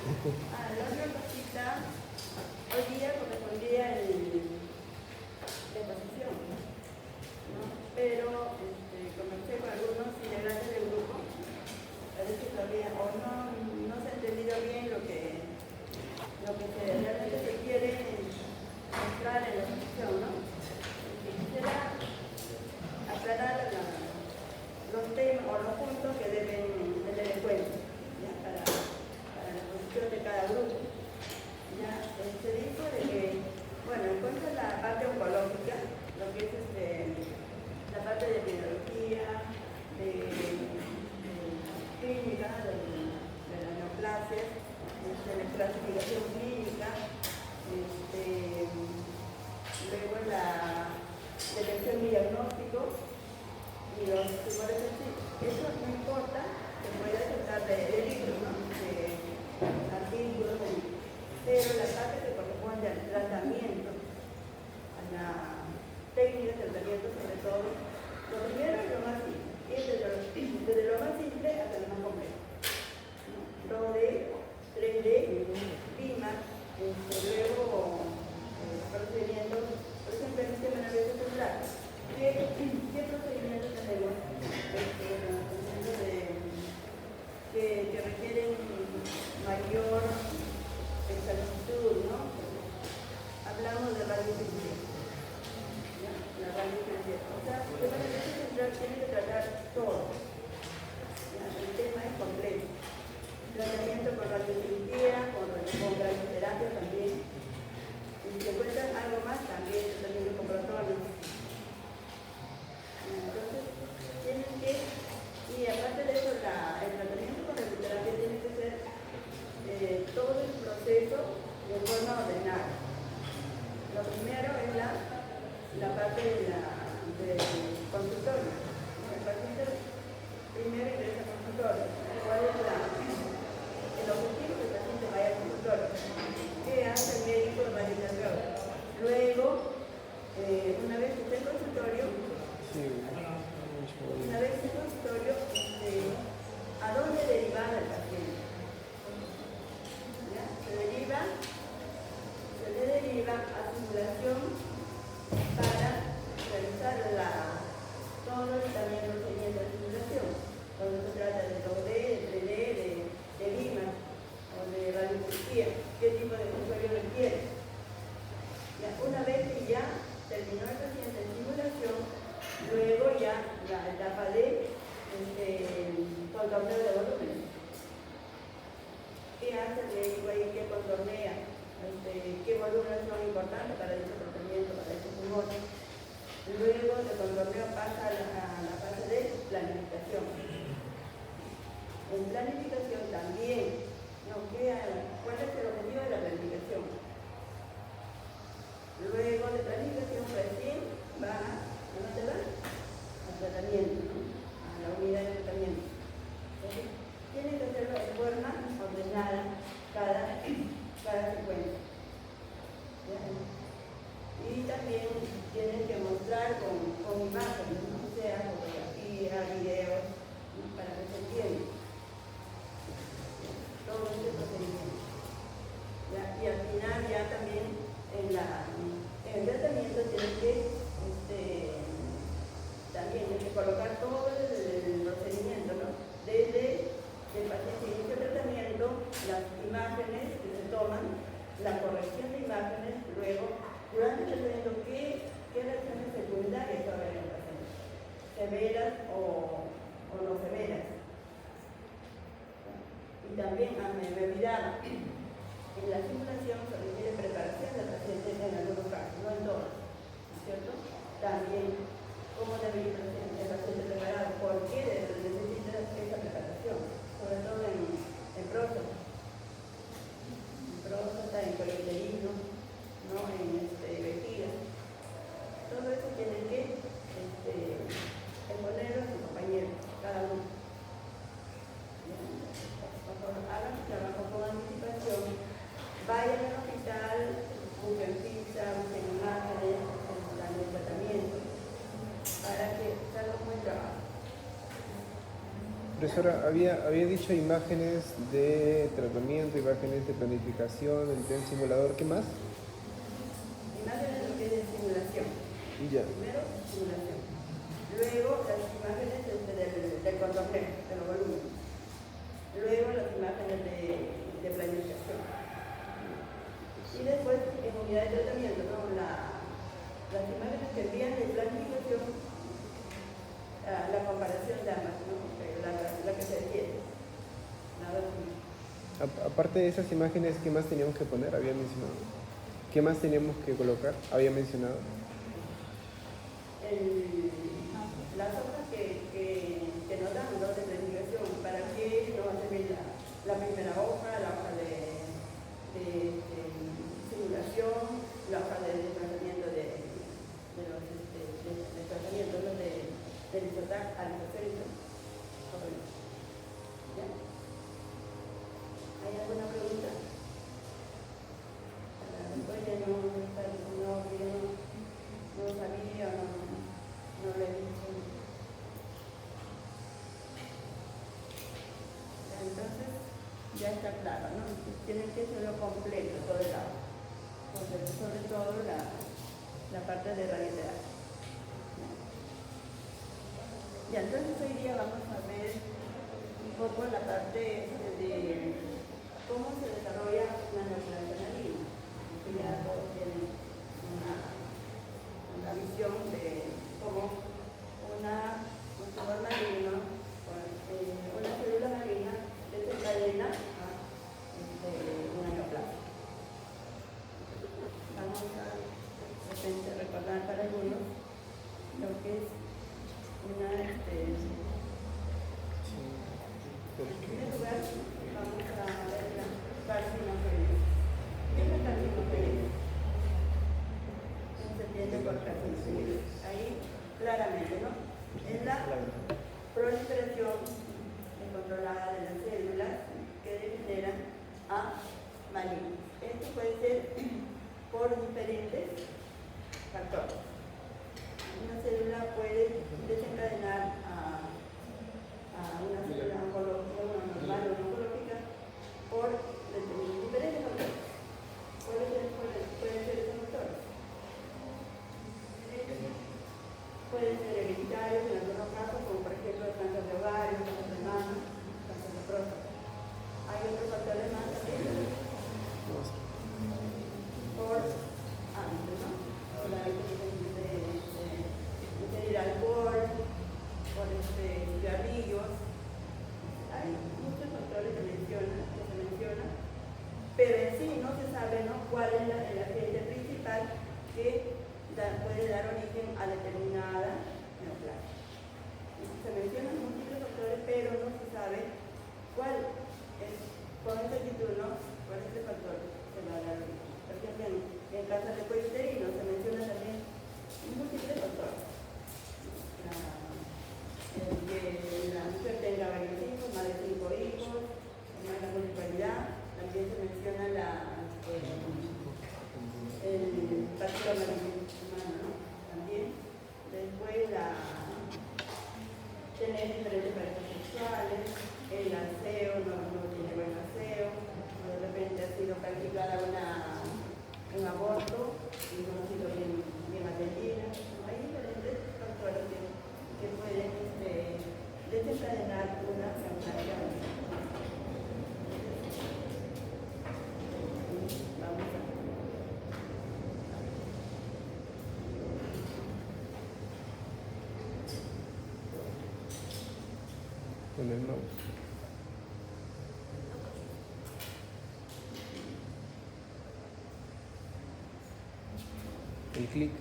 La otra cosita, hoy día correspondía la exposición, ¿no? Pero conversé con algunos integrantes del grupo, a veces todavía o no se ha entendido bien lo que realmente se quiere mostrar en la exposición, ¿no? Quisiera aclarar los temas o los puntos que deben tener en cuenta, ¿ya? Para la exposición de cada grupo. Ya se dijo de que, bueno, en cuanto a la parte oncológica, lo que es la parte de epidemiología, de clínica, de las neoplasias, la clasificación clínica, luego la detección y diagnóstico y los tumores así. Eso no importa, se puede tratar de libros, ¿no? De artículos, pero la parte que corresponde al tratamiento, a la técnica de tratamiento sobre todo, lo primero es lo más simple, es desde lo más simple hasta lo más complejo. 2D, 3D, PIMA, luego procedimientos, por ejemplo, en el sistema nervioso central. ¿Qué procedimientos tenemos? Que requieren mayor exactitud, ¿no? Hablamos de radiofrecuencia. La radiofrecuencia. O sea, el sistema nervioso central tiene que tratar todo. El tema es completo. Tratamiento con radiocirugía, con radioterapia también. Y si encuentran algo más, también tratamiento con protones. Entonces, tienen que, y aparte de eso, el tratamiento con radioterapia tiene que ser todo el proceso de forma ordenada. Lo primero es la parte del consultorio. El paciente primero ingresa al consultorio. ¿Cuál es el objetivo que el paciente vaya al consultorio? ¿Qué hace el médico de radioterapeuta? Luego, una vez que esté en el consultorio, ¿a dónde derivar al paciente? ¿Ya? Se le deriva a simulación para realizar todo el procedimiento de simulación, cuando se trata de 2D, de 3D, de LIMA o de radiología, qué tipo de consultorio requiere. Ya, una vez que ya terminó el paciente en simulación, luego ya la etapa de contorneo de volumen. ¿Qué hace el médico ahí? ¿Qué contornea? ¿Qué volúmenes son importantes para ese tratamiento, para ese tumor? Luego de contorneo pasa a la fase de planificación. En planificación también, ¿cuál es el objetivo de la planificación? Luego de planificación recién va al tratamiento, ¿no? A la unidad de tratamiento. Entonces, tiene que hacerlo de forma ordenada cada secuencia. ¿Ya? Y también tienen que mostrar con imágenes, ¿no? O sea, fotografías, videos, ¿no? Para que se entienda todo este procedimiento. ¿Ya? Y al final ya también en el tratamiento tienen que también hay que colocar todo el procedimiento, ¿no? Desde el paciente inicia el tratamiento, las imágenes que se toman, la corrección de imágenes, luego, durante el tratamiento, ¿qué reacciones secundarias va a haber en el paciente? ¿Severas o no severas? Y también, me olvidaba, en la simulación se requiere preparación del paciente en algunos casos, no en todos, ¿no es cierto? También, ¿cómo debe ir el paciente preparado? ¿Por qué necesita esa preparación? Sobre todo en próstata. En próstata, en cuello uterino, ¿no? En vejiga. Todo eso tiene que exponerlo a su compañero, cada uno. Por favor, hagan su trabajo con anticipación. Vayan al hospital, busquen ficha, busquen imágenes, dan el tratamiento, para que salga un buen trabajo. Pero profesora, había dicho imágenes de tratamiento, imágenes de planificación, el simulador, ¿qué más? Imágenes de lo que es de simulación. Ya. Primero, simulación. Luego, las imágenes del contorneo, de los volúmenes. Luego, las imágenes de planificación. Y después, en unidad de tratamiento, ¿no? Las imágenes que envían de planificación, la comparación de ambas, ¿no? La que se requiere. Aparte de esas imágenes, ¿qué más teníamos que poner? Había mencionado. ¿Qué más teníamos que colocar? Había mencionado. Las hojas que nos dan, ¿no? De planificación, para qué nos va a servir la primera hoja, la hoja de simulación, la hoja de desplazamiento de tratamiento, ¿no? del isotac al isoférico. ¿Ya? ¿Hay alguna pregunta? Oye, no sabía, no lo he dicho. Entonces, ya está claro, ¿no? Tienen que ser lo completo, todo el lado. Sobre todo la parte de radioterapia. Y entonces hoy día vamos a ver un poco la parte de cómo se desarrolla la neoplastoidea. Ya todos tienen una visión de cómo un tumor maligno, una célula maligna desencadena una neoplasia. Vamos a de repente recordar para algunos lo que es una en primer lugar vamos a ver la carcinogenia. ¿Qué es la carcinogenia? Se entiende por carcinogenia. Ahí claramente, ¿no? Es la proliferación incontrolada de las células que degeneran a malignos. Esto puede ser por diferentes factores. Una célula puede desencadenar a una célula oncológica, una normal o oncológica, por diferentes factores. Pueden ser esos factores. Pueden ser hereditarios en algunos casos, como por ejemplo el cáncer de ovario, cáncer de mama, cáncer de próstata. Hay otros factores más también. Por hábitos, ¿no? Por hábitos de ingerir alcohol, por cigarrillos. Hay muchos factores que se mencionan, pero en sí no se sabe, ¿no? Cuál es el agente principal que puede dar origen a determinada neoplasia. Se mencionan múltiples factores, pero no se sabe cuál es, con este título, cuál es el factor que va a dar origen. Por ejemplo, en cáncer de cuello uterino se menciona también múltiples factores. Que la mujer tenga varios hijos, más de 5 hijos, más la multiparidad, también se menciona el papiloma humano, ¿no? También. Después tener diferentes parejas sexuales, el aseo, no tiene buen aseo, o de repente ha sido practicada un aborto y no ha sido bien atendida. Hay diferentes factores que pueden desencadenar una neoplasia. Vamos a con el mouse. El clic.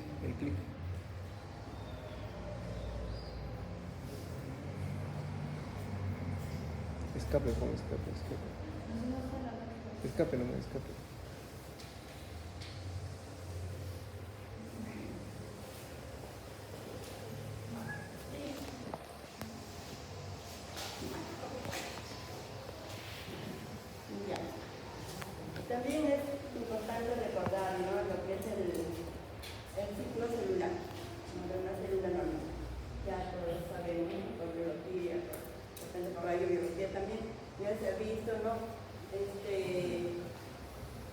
Escape, pon escape. Escape, nomás escape. Ya. También es importante recordar, ¿no? Lo que es el ciclo celular, ¿no? De una célula normal. Ya todos sabemos, por biología, por radio ¿no?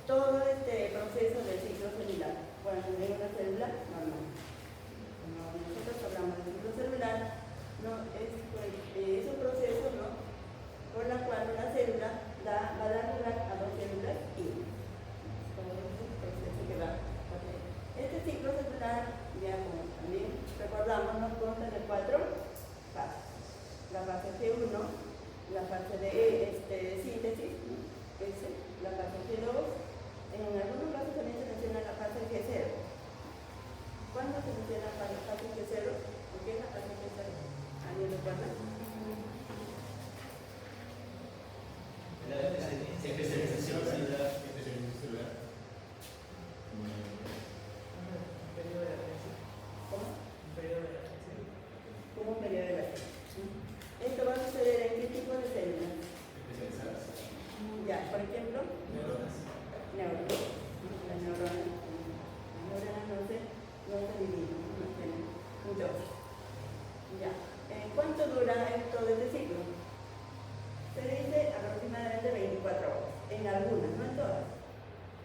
Todo este proceso del ciclo celular. Bueno, en una célula normal. Como nosotros hablamos del ciclo celular, ¿no? Es un proceso, ¿no? Por la cual una célula va a dar lugar a dos células y todo este proceso que va a hacer. Este ciclo celular, ya como también recordamos, nos consta de 4 fases. La fase G1, la fase de síntesis, ¿no? La fase G2, en algunos casos también se menciona la fase G0. ¿Cuándo se menciona la fase G0? ¿Por qué la fase G0? ¿Alguien recuerda? La especialización celular. ¿Cómo? Como un periodo de latencia. Esto va a suceder en qué tipo de células. Ya, por ejemplo, neuronas. Las neuronas no se dividen, no tienen entonces. Ya. ¿Cuánto dura todo este ciclo? Se dice aproximadamente 24 horas. En algunas, no en todas.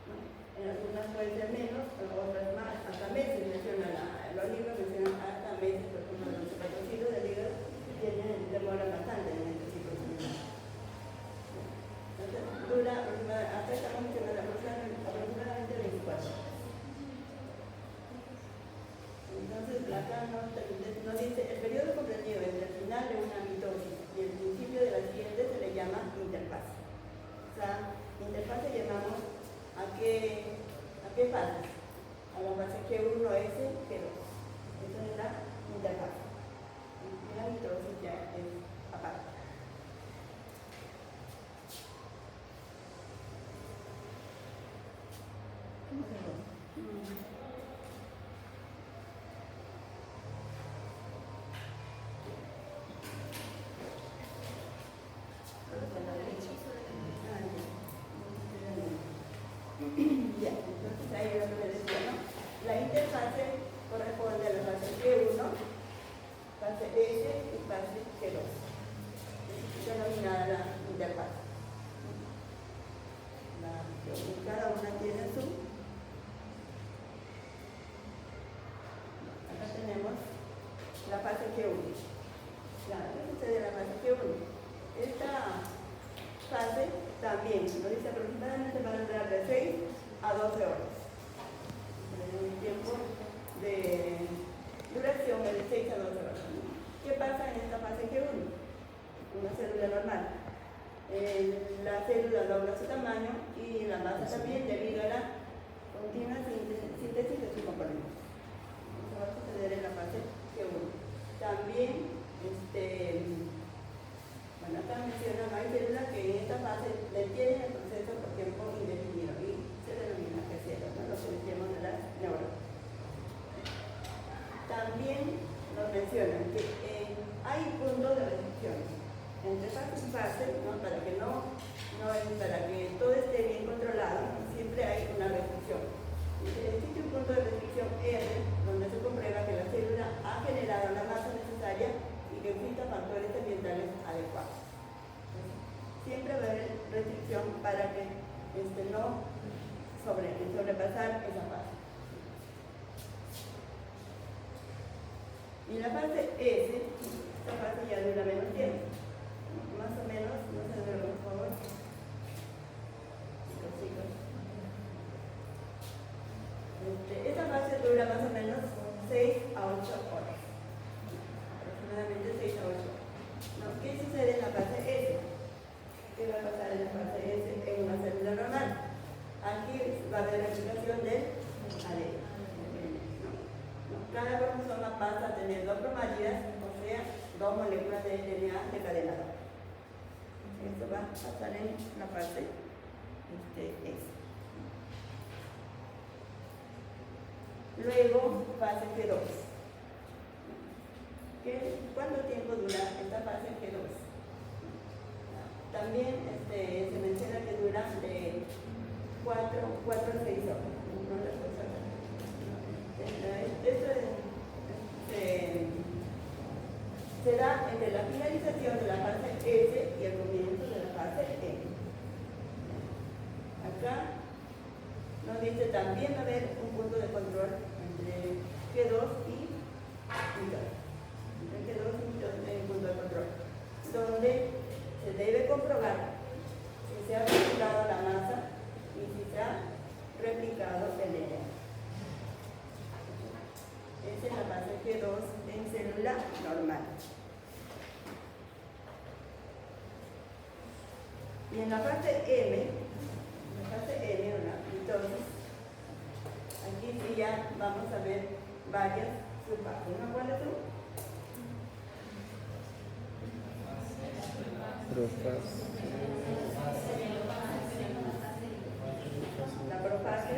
¿No? En algunas puede ser menos, en otras más, hasta meses. Los libros mencionan hasta meses, por ejemplo, los hepatocitos del hígado demoran bastante en este ciclo celular. Entonces, dura aproximadamente, hasta estamos mencionando aproximadamente 24 horas. Entonces, acá nos dice, el periodo comprendido entre el final de una mitosis y el principio de la siguiente se le llama interfase. O sea, interfase llamamos ¿a qué fase? A la fase G1S, G2. Esa es la interfase. Y la mitosis ya es aparte. Ya, entonces ahí es lo que les decía, ¿no? La interfase corresponde a la fase G1, fase S y fase G2. Es denominada la interfase. Cada una tiene su. Acá tenemos la fase G1. ¿Qué sucede en la fase G1? Esta fase también nos dice aproximadamente va a durar de 6 a 12 horas. Un tiempo de duración de 6 a 12 horas. ¿Qué pasa en esta fase G1? Una célula normal. La célula logra su tamaño y la masa también debido a la continua síntesis de sus componentes. Eso va a suceder en la fase G1. También, bueno, acá menciona, no hay células que en esta fase detienen el proceso por tiempo indefinido y se denomina G0, ¿no? Lo que decíamos de las neuronas. También nos mencionan que hay puntos de restricción entre fase y fase, ¿no? Para que todo esté bien controlado, siempre hay una restricción. Existe un punto de restricción R, donde se comprueba que la célula ha generado la masa necesaria y que existan factores ambientales adecuados. Siempre va a haber restricción para que no sobrepasar esa fase. Y la fase S, esta fase ya dura menos tiempo. Más o menos, no se duerme, por favor. Chicos. Esta fase dura más o menos 6 a 8 horas. Aproximadamente 6 a 8 horas. ¿No? ¿Qué sucede en la fase S? ¿Qué va a pasar en la fase S en una célula normal? Aquí va a haber replicación del ADN. Cada cromosoma pasa a tener 2 cromátidas, o sea, 2 moléculas de DNA decadenadas. Esto va a pasar en la fase S. Luego, fase G2. ¿Cuánto tiempo dura esta fase G2? También se menciona que dura de 4 a 6 horas. Esto se da entre la finalización de la fase S y el comienzo de la fase M. también va a haber un punto de control entre G2 y mitocondria. Entre G2 y mitocondria, punto de control, donde se debe comprobar si se ha replicado la masa y si se ha replicado el DNA. Esa es la fase G2 en célula normal. Y en la fase M, ¿verdad? Entonces, aquí sí ya vamos a ver varias subfases. ¿No? ¿Cuáles son? La profase,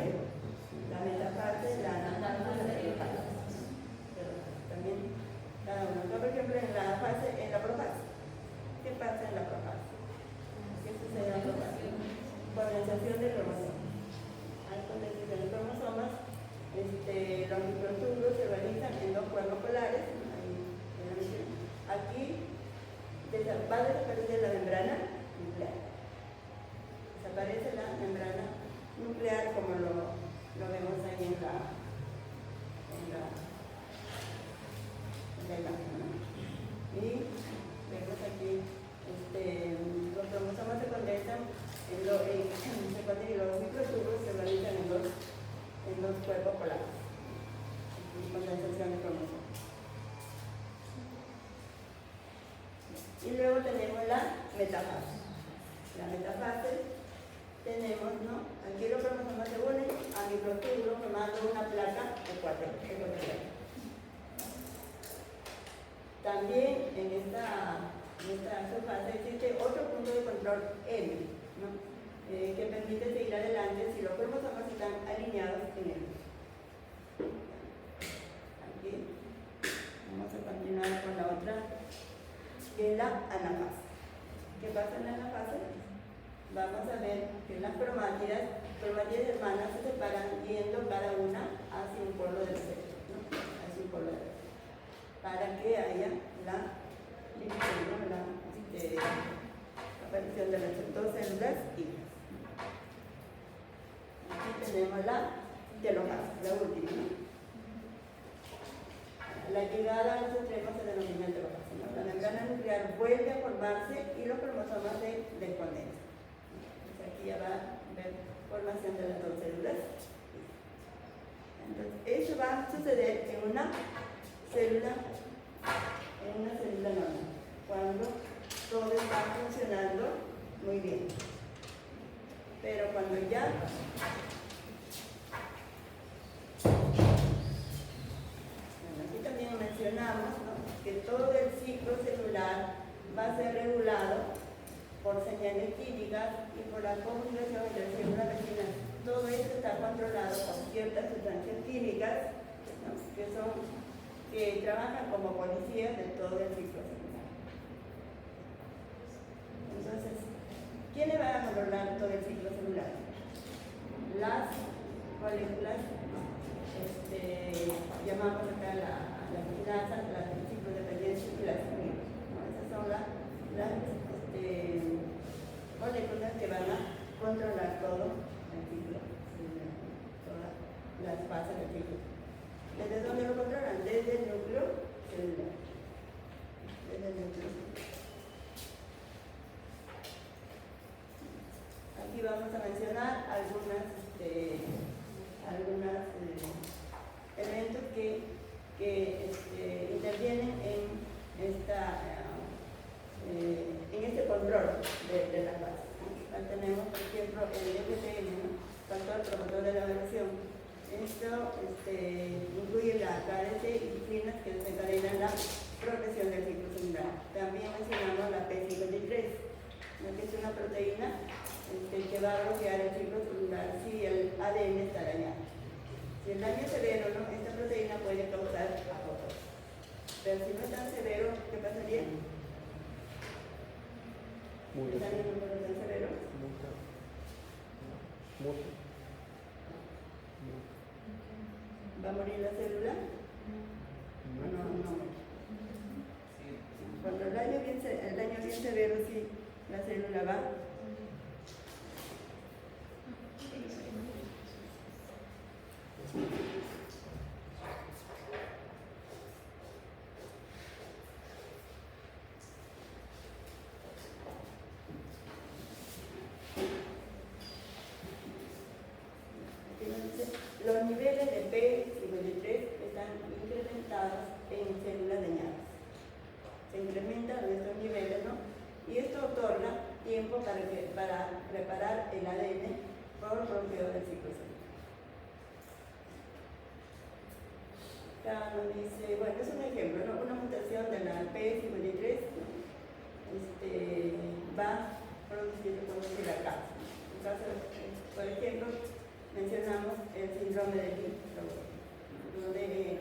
la metafase, la anafase, la telofase. También cada uno. Por ejemplo, en la profase. ¿Qué pasa en la profase? ¿Qué sucede en la profase? Condensación de cromosomas. Hay condensación de cromosomas. Los microtúbulos se organizan en dos cuerpos polares. Aquí va a desaparecer la membrana nuclear. Desaparece la membrana nuclear como lo vemos ahí en la imagen, ¿no? Y vemos aquí los cromosomas se condensan y los microtúbulos se organizan en dos cuerpos polares. Condensación de cromosomas. Y luego tenemos la metafase. La metafase tenemos, ¿no? Aquí los cromosomas se unen a microtúbulos formando una placa ecuatorial. También en esta subfase existe otro punto de control M, ¿no? Que permite seguir adelante si los cromosomas están alineados en el. Aquí vamos a continuar con la otra, que es la anafase. ¿Qué pasa en la anafase? Vamos a ver que las cromátidas hermanas se separan yendo cada una hacia un polo del centro, ¿no? Hacia un polo del centro, para que haya la división, la aparición de las dos células hijas. Aquí tenemos la telofase, la última, ¿no? La llegada a los extremos se denomina telofase, ¿no? La membrana nuclear vuelve a formarse y los cromosomas se descondensan. Aquí ya va a haber formación de las dos células. Entonces, eso va a suceder en una célula normal, cuando todo está funcionando muy bien. Pero cuando ya aquí también mencionamos, ¿no?, que todo el ciclo celular va a ser regulado por señales químicas y por la comunicación entre células vecinas. Todo esto está controlado por ciertas sustancias químicas, ¿no?, que trabajan como policías de todo el ciclo celular. Entonces, ¿quiénes van a controlar todo el ciclo celular? Las moléculas, llamamos acá las quinasas, las ciclos dependientes y las amigos, ¿no? Esas son las moléculas que van a controlar todo el ciclo celular, todas las fases del ciclo. ¿Desde dónde lo controlan? Desde el núcleo celular. Desde el núcleo celular. Aquí vamos a mencionar algunos elementos que intervienen en este control de las bases. Tenemos, por ejemplo, el FTM, ¿no?, factor promotor de la evolución. Esto incluye la KDC y disciplinas que desencadenan la progresión del ciclo celular. También mencionamos la P53, ¿no?, que es una proteína que va a bloquear el ciclo celular si el ADN está dañado. Si el daño es severo, ¿no?, esta proteína puede causar apoptosis. Pero si no es tan severo, ¿qué pasaría? ¿El daño no es tan severo? ¿Va a morir la célula? No muere. Cuando el daño es bien severo, sí, la célula va los niveles de P53 están incrementados en células dañadas. Se incrementan estos niveles, ¿no? Y esto otorga tiempo para preparar el ADN por bloqueo del ciclo celular. Acá nos dice, bueno, es un ejemplo, ¿no? Una mutación de la P53 va a producir acá. En caso, por ejemplo, mencionamos el síndrome de Lynch, donde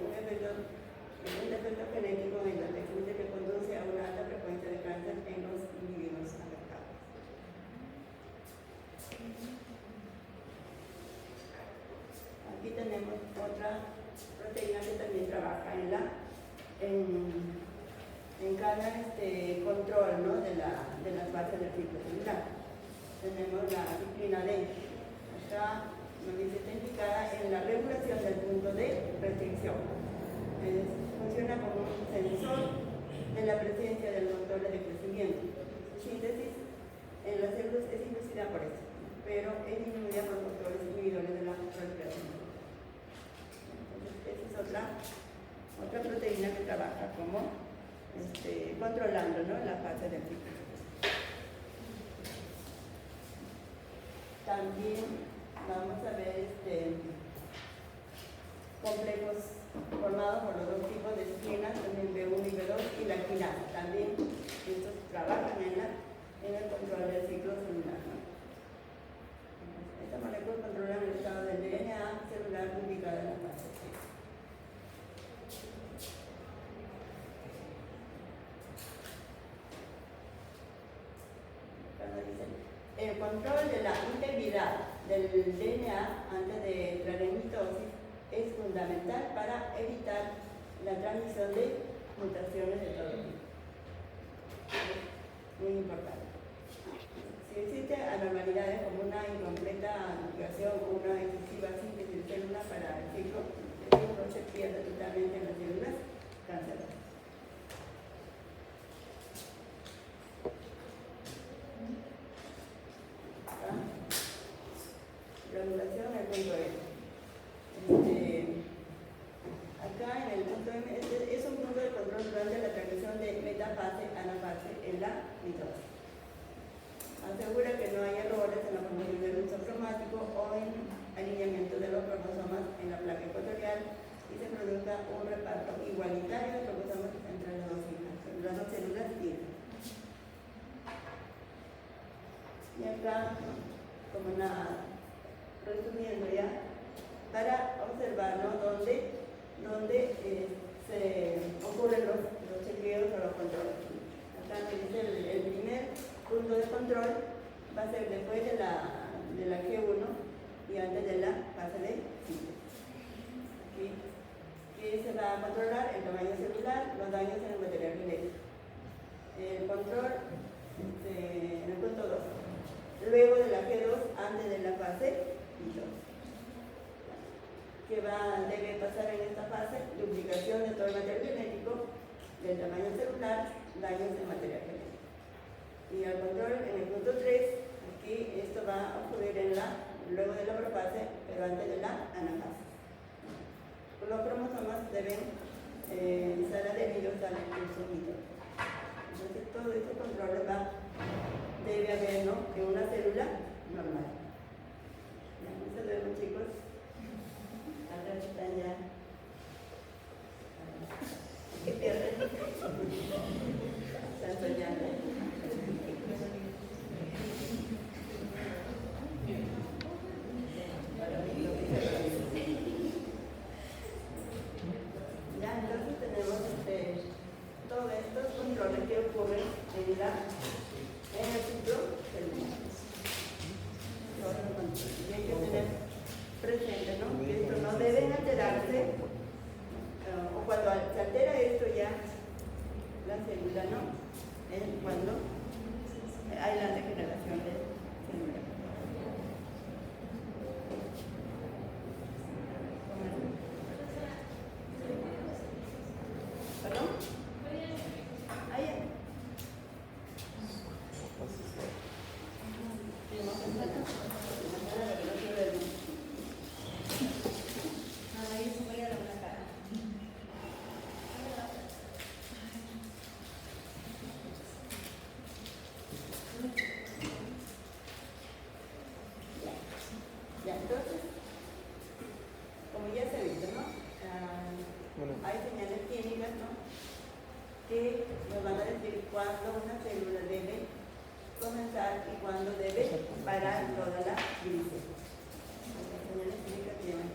un defecto genético en la P53 que conduce a una alta frecuencia de cáncer en los individuos afectados. Aquí tenemos otra proteína que también trabaja en cada control, ¿no? de las bases del ciclo celular. Tenemos la ciclina D. Acá nos dice está indicada en la regulación del punto de restricción. Funciona como un sensor de la presencia de los motores de crecimiento. Su síntesis en las células es inducida por eso, pero es disminuida por factores inhibidores de la proliferación. Entonces, esa es otra proteína que trabaja como controlando, ¿no? la fase del ciclo. También vamos a ver complejos formados por los dos tipos de ciclinas, también B1 y B2, y la quinasa. También estos trabajan en el control del ciclo celular, ¿no? Estas moléculas controlan el estado del DNA celular ubicado en la fase C. El control de la integridad del DNA antes de entrar en mitosis es fundamental para evitar la transmisión de mutaciones de todo tipo. Muy importante. Si existen anormalidades como una incompleta duplicación o una excesiva síntesis de células para el ciclo, el ciclo se pierde totalmente en las células cancerosas. Regulación del punto M. Acá en el punto M es un punto de control durante la transición de metafase a anafase en la mitosis. Asegura que no hay errores en la formación del uso cromático o en alineamiento de los cromosomas en la placa ecuatorial y se produzca un reparto igualitario de cromosomas entre las dos células hijas. Y acá, como una resumiendo ya, para observar, ¿no? dónde se ocurren los chequeos o los controles. Acá me dice el primer punto de control va a ser después de la G1 y antes de la fase de síntesis. Aquí, que se va a controlar el tamaño celular, los daños en el material genético. El control en el punto 2. Luego de la G2, antes de la fase que debe pasar en esta fase, duplicación de todo el material genético, del tamaño celular, daños en material genético. Y al control en el punto 3, aquí esto va a ocurrir luego de la profase, pero antes de la anafase. Los cromosomas deben estar adheridos al impulso mitótico. Entonces todo este control debe haber, ¿no? en una célula normal. Ya, nos vemos, chicos. Acá están ya. ¿Qué pierden? Están soñando. grises. Las señales químicas que llaman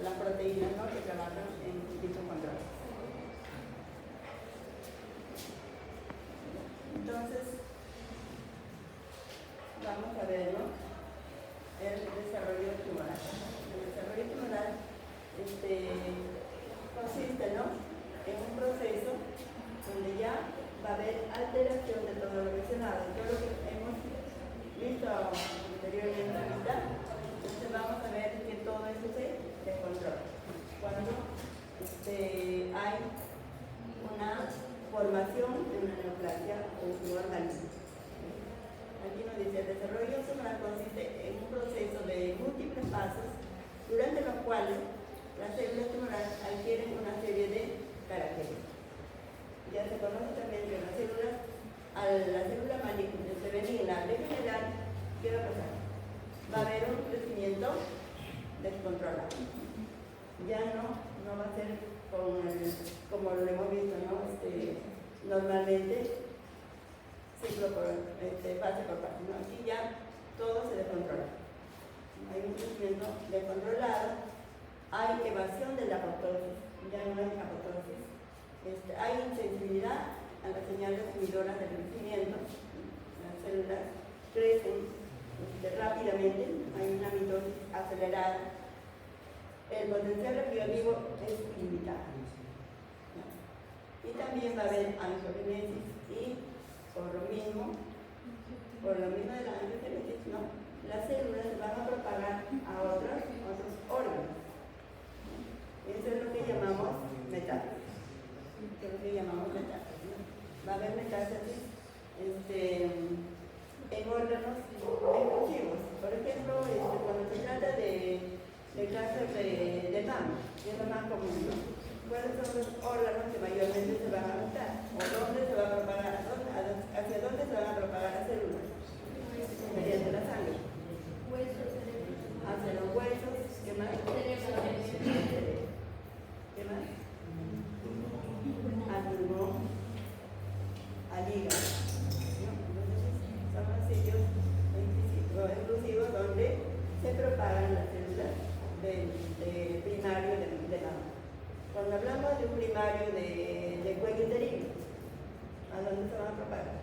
las proteínas, ¿no?, que trabajan en dicho control. Entonces, vamos a ver, ¿no?, el desarrollo tumoral. El desarrollo tumoral consiste, ¿no?, en un proceso donde ya va a haber alteración de todo lo mencionado, todo lo que hemos visto anteriormente ahorita. Entonces vamos a ver que todo eso se descontrola. Cuando hay una formación de una neoplasia o un organismo. Aquí nos dice, el desarrollo tumoral consiste en un proceso de múltiples pasos durante los cuales las células tumorales adquieren una serie de características. Ya se conoce también que la célula maligna se benigna degenerar, ¿qué va a pasar? Va a haber un crecimiento descontrolado. Ya no va a ser como lo hemos visto, ¿no? Normalmente ciclo por fase por fase, ¿no? Aquí ya todo se descontrola. Hay un crecimiento descontrolado, hay evasión de la apoptosis, ya no hay apoptosis. Hay insensibilidad a las señales inhibidoras del crecimiento. Las células crecen rápidamente, hay una mitosis acelerada. El potencial replicativo es limitado. Y también va a haber angiogenesis y por lo mismo de la angiogenesis, ¿no?, las células se van a propagar a otros órganos. Eso es lo que llamamos metástasis. Va a haber metástasis en órganos exclusivos. Por ejemplo, cuando se trata de cáncer de mama, que es lo más común, ¿no? ¿Cuáles son los órganos que mayormente se van a afectar? ¿O dónde se va a propagar? ¿Hacia dónde se van a propagar las células? Mediante la sangre. Hacia los huesos. ¿Qué más? ¿Qué más? Al pulmón, al hígado. Entonces, son los sitios exclusivos donde se propagan las células de primario de mama. Cuando hablamos de un primario de cuello uterino, ¿a dónde se van a propagar?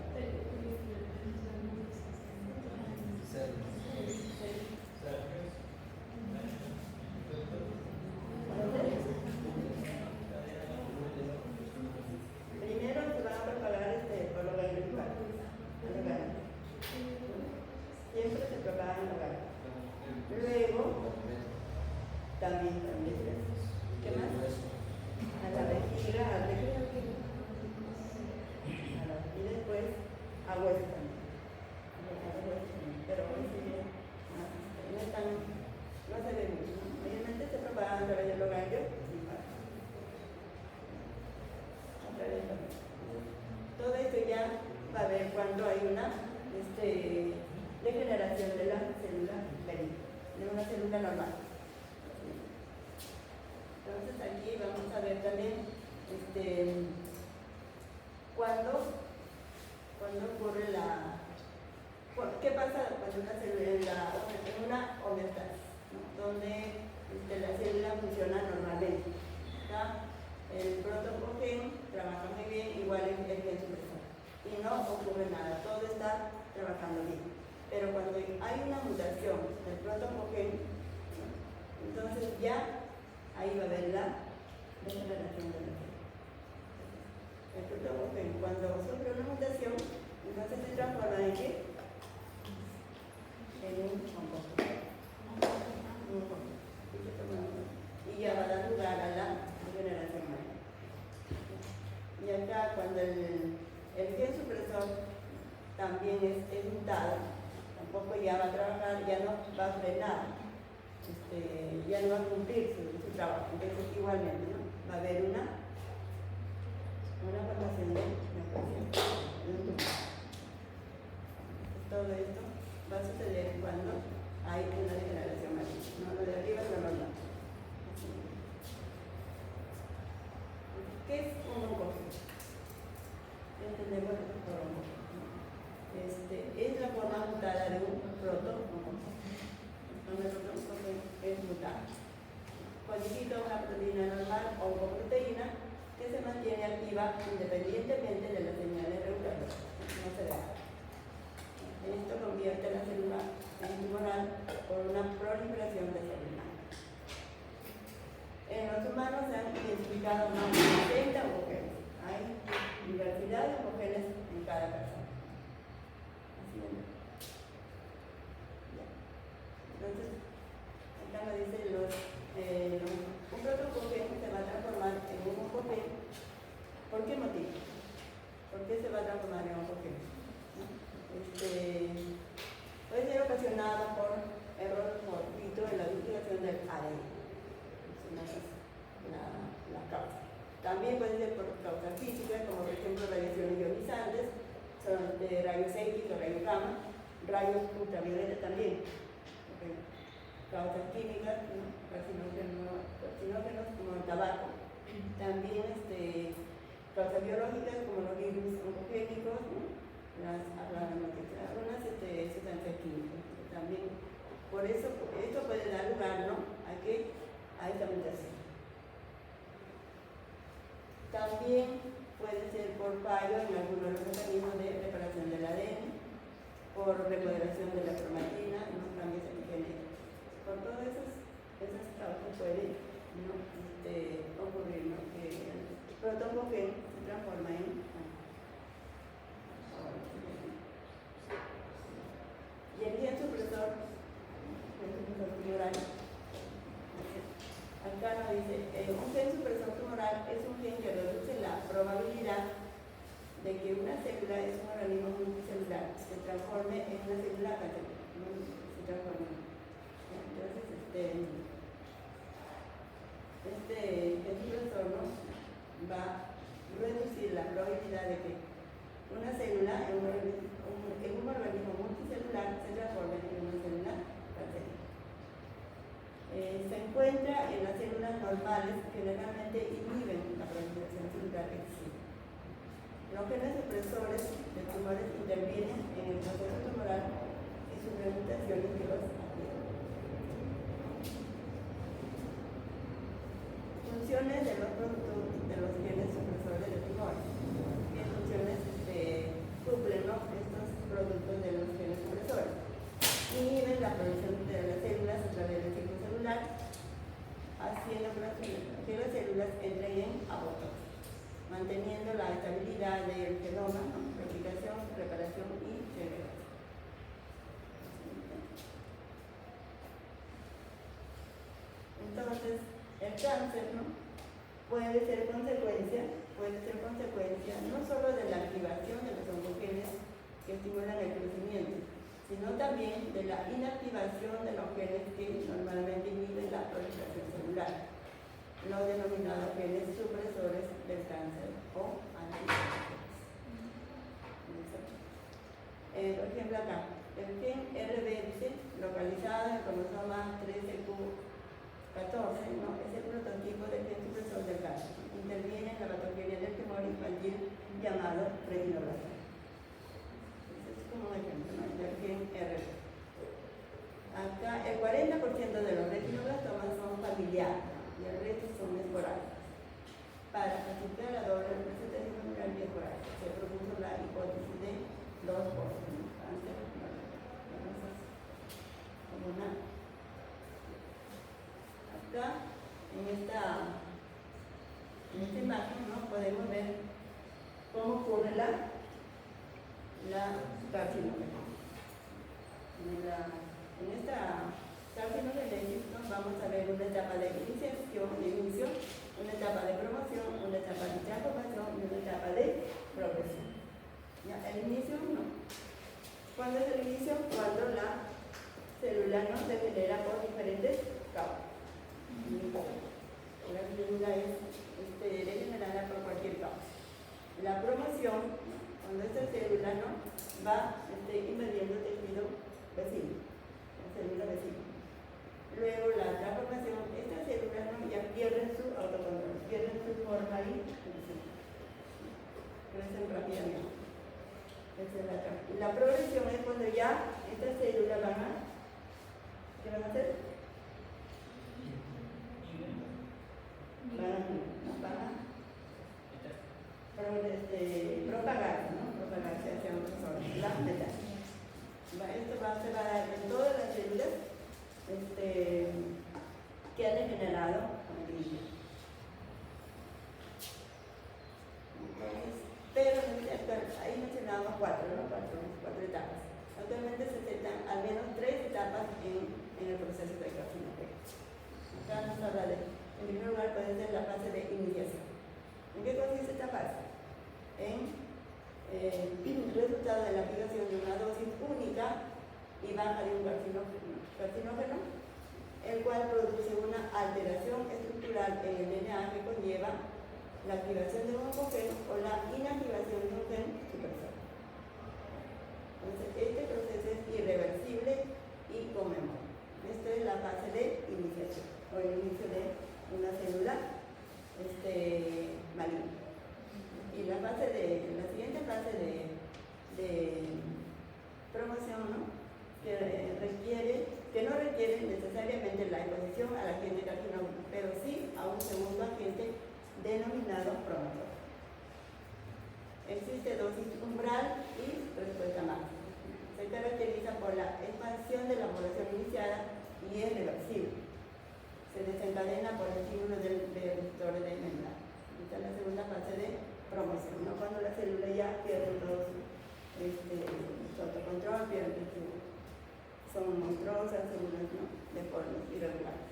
Primero se van a propagar por los ganglios linfáticos, a la garganta. Siempre se propagan en la garganta. Luego, también, ¿qué más? A la vejiga, y después a hueso también. Pero hoy sí, no se ve mucho, ¿no? Mayormente se propagan a través de los ganglios linfáticos. Todo esto ya va a ver cuando hay una degeneración de la célula benigna, de una célula normal. Entonces aquí vamos a ver también cuando ocurre ¿qué pasa cuando una célula en una homeostasis, ¿no?, donde la célula funciona normalmente? ¿Está? El protocogen trabaja muy bien, igual el gen supresor, y no ocurre nada, todo está trabajando bien. Pero cuando hay una mutación del protocogen, ¿no?, entonces ya ahí va a haber la degeneración de la célula. El protocogen, cuando sufre una mutación, entonces se transforma en ¿qué? En un compuesto. Y ya va a dar lugar a la degeneración mayor. Y acá cuando el gen supresor también es mutado, tampoco ya va a trabajar, ya no va a frenar, ya no va a cumplir su trabajo. Entonces igualmente, ¿no?, va a haber una formación de neoplasia, de un tumor. Todo esto va a suceder cuando hay una degeneración maligna, ¿no? Lo de arriba es lo normal. ¿Qué es un oncógeno? Entendemos por oncógeno. de rayos X o rayos gamma, rayos ultravioleta también, okay. Causas químicas, ¿no? Carcinógenos como el tabaco, también causas biológicas como los virus oncogénicos, ¿no? Algunas sustancias químicas también. Por eso esto puede dar lugar, ¿no? a esta mutación. También puede ser por fallo en algunos de los mecanismos de reparación del ADN, por remodelación de la cromatina, ¿no? Cambios epigenéticos. Por todas esas causas puede, ¿no? Ocurrir, ¿no? Que el protongo que se transforma en y el gen supresor tumoral. Acá nos dice, un gen supresor tumoral es un gen que reduce la probabilidad de que una célula es un organismo multicelular, se transforme en una célula cancerígena. Entonces, este gen supresor, ¿no? Va a reducir la probabilidad de que una célula en un organismo multicelular se transforme en una célula cancerígena. Se encuentra en las células normales, generalmente inhiben la proliferación celular excesiva. Los genes supresores de tumores intervienen en el proceso tumoral y sus mutaciones que los afectan. Funciones de los productos de los genes supresores de tumores. ¿Qué funciones cumplen, ¿no? Estos productos de los genes supresores? Inhiben la producción de las células a través del ciclo celular, haciendo que las células entren en apoptosis, manteniendo la estabilidad del genoma, ¿no? Replicación, reparación y segregación. Entonces, el cáncer, ¿no? puede ser consecuencia no solo de la activación de los oncogenes que estimulan el crecimiento, sino también de la inactivación de los genes que normalmente inhiben la proliferación celular, los denominados genes supresores del cáncer o anticancerígenos. Por ejemplo acá, el gen RB dice, localizado en el cromosoma 13q14, ¿no? Es el prototipo del gen supresor del cáncer. Interviene en la patogenia del tumor infantil llamado retinoblastoma. Es como un ejemplo, ¿no? Del gen RB. Acá el 40% de los retinoblastomas son familiares, ¿no? Y el resto son esporádicos. Para facilitar la doble representación celular y esporádica, se propuso la hipótesis de dos cosas, ¿no? Cáncer, como nada. Acá, en esta imagen, ¿no? Podemos ver cómo ocurre la carcinogénesis. En esta carcinogénesis, ¿no? Vamos a ver una etapa de inicio, una etapa de promoción, una etapa de transformación y una etapa de progresión. ¿Ya? El inicio, ¿no? ¿Cuándo es el inicio? Cuando la célula no se genera por diferentes causas. La célula es degenerada por cualquier causa. La promoción, ¿no? Cuando esta célula, ¿no? va invadiendo tejido vecino, la célula vecina. Luego la transformación, estas células, ¿no? ya pierden su autocontrol, pierden su forma y crecen rápidamente. Esa es la progresión es cuando ya estas células ¿qué van a hacer? Propagarse, ¿no? Propagarse hacia otros órganos, la metástasis. Esto se va a dar en todas las células que han degenerado con el inicio. Entonces, pero ahí mencionábamos cuatro etapas. Actualmente se aceptan al menos 3 etapas en el proceso de carcinogénesis. Acá nos habla de, en primer lugar, puede ser la fase de iniciación. ¿En qué consiste esta fase? En el resultado de la aplicación de una dosis única y baja de un carcinógeno, el cual produce una alteración estructural en el DNA que conlleva la activación de un oncogeno o la inactivación de un gen supresor. prevención al agente carcinógeno, pero sí a un segundo agente denominado promotor. Existe dosis umbral y respuesta máxima. Se caracteriza por la expansión de la población iniciada y es reversible. Se desencadena por el estímulo del receptor de membrana. Esta es la segunda fase de promoción, ¿no? Cuando la célula ya pierde todo su autocontrol, pierde son monstruosas, células, ¿no?, de forma irregular.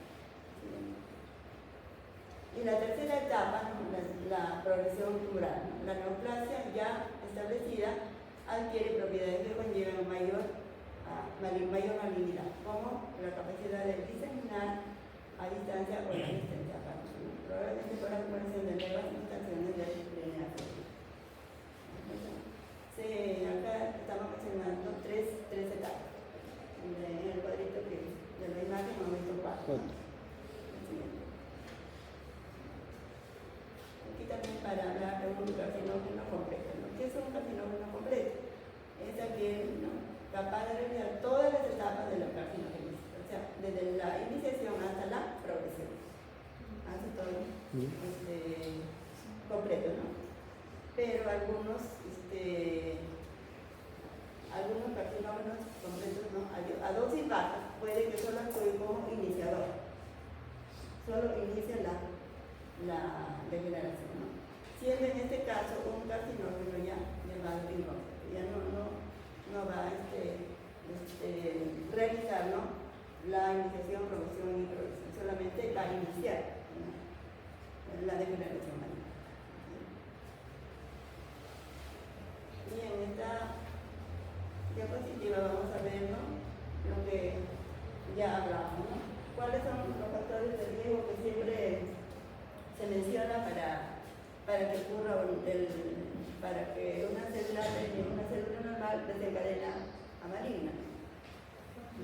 Y la tercera etapa, ¿no?, la progresión tumoral, ¿no? La neoplasia ya establecida adquiere propiedades que conllevan mayor malignidad, como la capacidad de diseminar a distancia o la resistencia a fármacos, ¿no? Probablemente por la acumulación de nuevas mutaciones de DNA. Acá estamos mencionando tres etapas. En el cuadrito de la imagen hemos visto 4. Aquí también para hablar de un carcinógeno completo, ¿no? ¿Qué es un carcinógeno completo? Es aquel, ¿no?, capaz de realizar todas las etapas de la carcinogénesis, o sea, desde la iniciación hasta la progresión. Hace todo completo, ¿no? Pero algunos carcinógenos completos, ¿no?, a dosis bajas puede que solo actúe como iniciador, solo inicia la degeneración, ¿no? Siendo en este caso un carcinógeno ya llamado inconcepto, ya no va a realizar, ¿no?, la iniciación, promoción y progresión, solamente va a iniciar, ¿no?, la degeneración maligna. Y en esta diapositiva vamos a ver, ¿no?, lo que ya hablamos, ¿no? ¿Cuáles son los factores de riesgo que siempre se menciona para que ocurra para que una célula normal desencadena a maligna?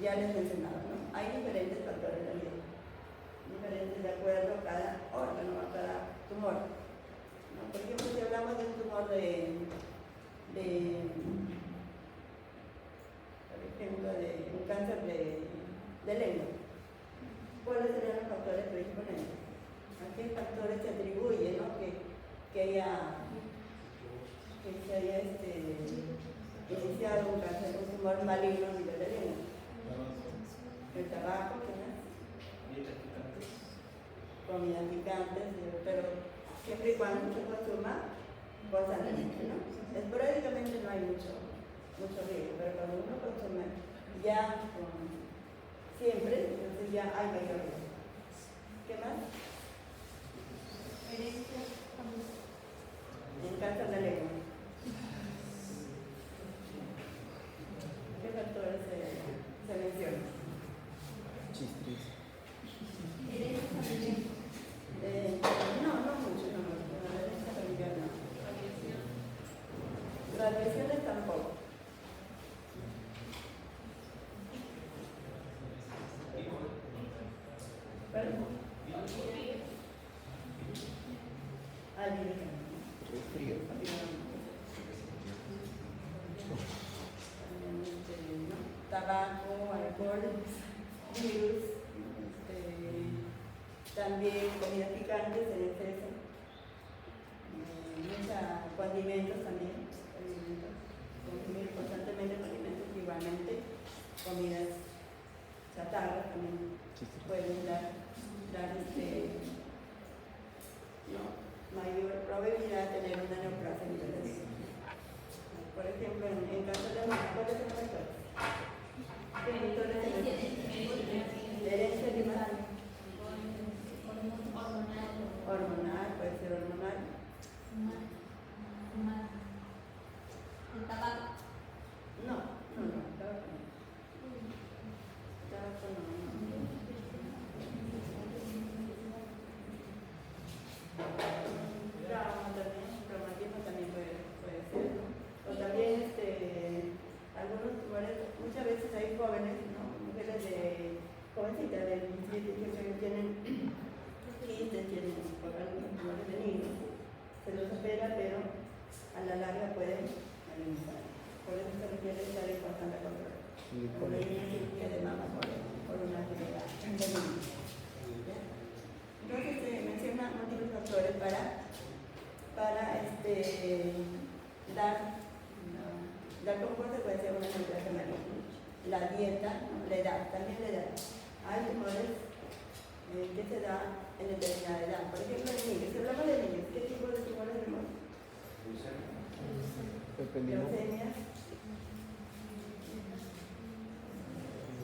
Ya les mencionaba, ¿no? Hay diferentes factores de riesgo, diferentes de acuerdo a cada órgano, a cada tumor, ¿no? Por ejemplo, si hablamos de un tumor de un cáncer de lengua, ¿cuáles serían los factores predisponentes? ¿A qué factores se atribuye, ¿no?, que se haya iniciado un tumor maligno a nivel de lengua? El tabaco, ¿qué más? Comidas picantes, pero siempre y cuando se consuma constantemente, ¿no? Esporádicamente no hay mucho riesgo, pero cuando uno consume ya siempre, entonces ya hay mayor riesgo. ¿Qué más? En cáncer de lengua. ¿Qué factores se mencionan? Chistris. No mucho, la herencia familiar no. Radiaciones tampoco. ¿Perdón? Resfrío. Tabaco, alcohol, virus, también comidas picantes en exceso, condimentos también, consumir constantemente condimentos, igualmente comidas chatarras también pueden dar mayor probabilidad de tener una neoplasia a nivel de riesgo. Por ejemplo, en caso de ¿cuáles son los factores? ¿Qué factores de herencia animal? Hormonal, puede ser hormonal. ¿El tabaco? No, tabaco no. Tabaco no. Traumatismo también puede ser, ¿no? O también algunos tumores, muchas veces hay jóvenes, ¿no?, mujeres jovencitas de 17, 18 años tienen quistes, tienen algunos tumores benignos, se los opera, pero a la larga pueden alimentar. Por eso se requiere estar en constante control. Por la cirugía de mama por una enfermedad benigna. da como consecuencia una hemorragia maligna. La dieta, ¿no? La edad, también la edad. Hay tumores que se da en determinada edad. Por ejemplo, en niños, si hablamos de niños, ¿qué tipo de tumores tenemos? Leucemias.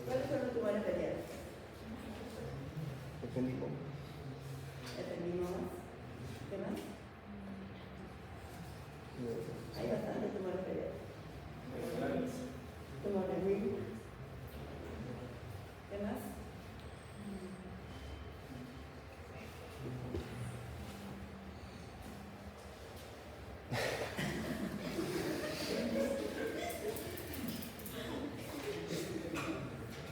¿Cuáles son los tumores pediátricos? Ependimomas. ¿Qué más? Hay bastantes tumores pediátricos. Tumor de Willy. ¿Qué más?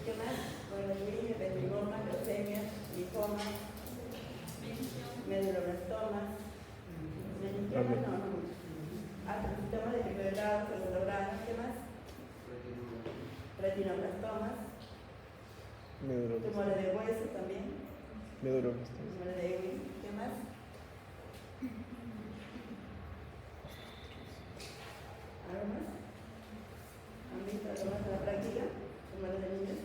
¿Qué más? Bueno, Willy, ependimomas, leucemias, linfomas, meduloblastomas. Meningioma no. Sintomas de primer grado, segundo grado. ¿Qué más? Retinoblastomas. Tumores de hueso también. Tumores de Ewing. ¿Qué más? ¿Algo más? ¿Han visto algo más en la práctica? Tumores de niños.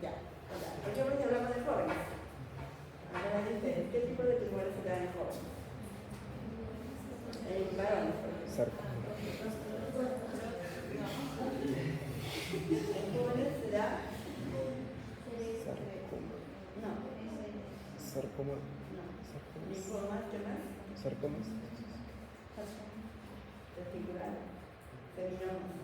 Ya. ¿Por qué hablamos de jóvenes? Ahora dice, ¿qué tipo de tumores se dan en jóvenes? En varones, por ejemplo. En jóvenes se da. No. Linfomas, ¿qué más? Testicular. Seminomas.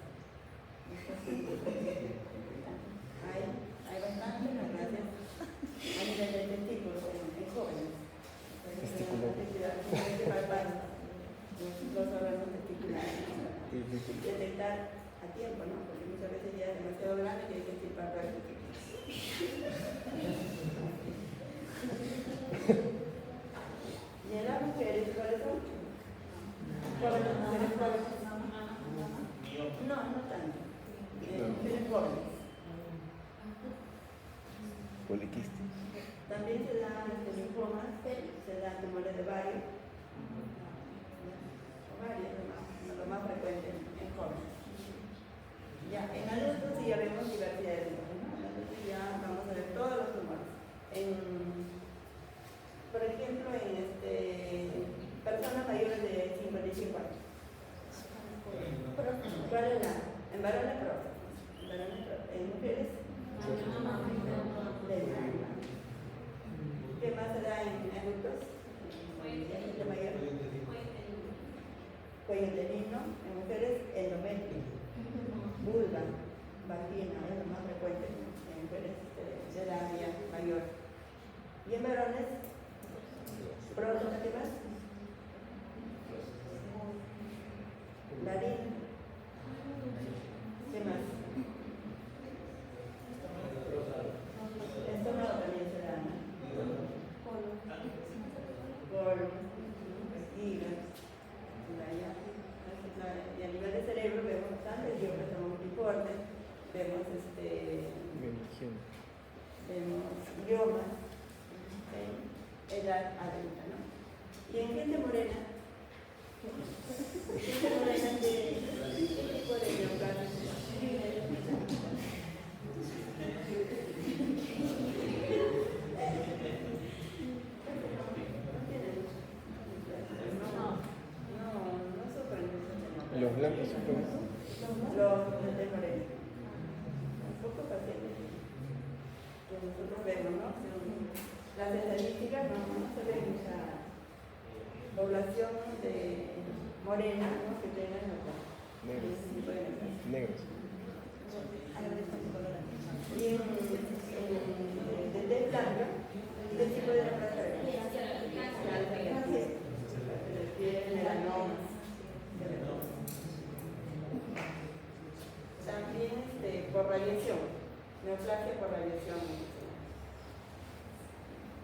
Hay bastante, gracias. A nivel del testículo, en jóvenes. Los órganos testiculares. Detectar a tiempo, ¿no? Porque muchas veces ya es demasiado grande y hay que extirpar rápido. ¿Y en las mujeres cuáles son? ¿Cuáles son las mujeres jóvenes? No, no tanto. Mujeres jóvenes. Poliquistis. También se dan linfomas, se dan tumores de ovario. Ovario es lo más frecuente en jóvenes. Ya, en adultos sí ya vemos diversidad de tumores, ¿no? En adultos ya vamos a ver todos los tumores. Por ejemplo, en personas mayores de 55 años. ¿Cuál es la? En varones próstata. En mujeres. ¿Qué más se da en adultos? ¿De mayor? Cuello uterino. En mujeres, endometrio. Vulva, vagina, es lo más frecuente en mujeres de edad ya mayor. Y en varones, próstata, ¿qué más? Larín. ¿Qué más? Estómago también se da, ¿no? Colon, hígado, y a nivel de cerebro vemos bastante glioblastoma multiforme, vemos gliomas, edad adulta, ¿no? Y en gente morena, gente morena que tipo de glioblastoma. Los blancos sufren. Los de morena. Pocos pacientes que nosotros vemos, ¿no? Las estadísticas no se ve mucha población de morena, ¿no? Que tengan ese tipo de enfermedades. Negros. Y de tez blanca, ¿qué tipo de enfermedades? De piel, melanomas. También por radiación, neoplasia por radiación.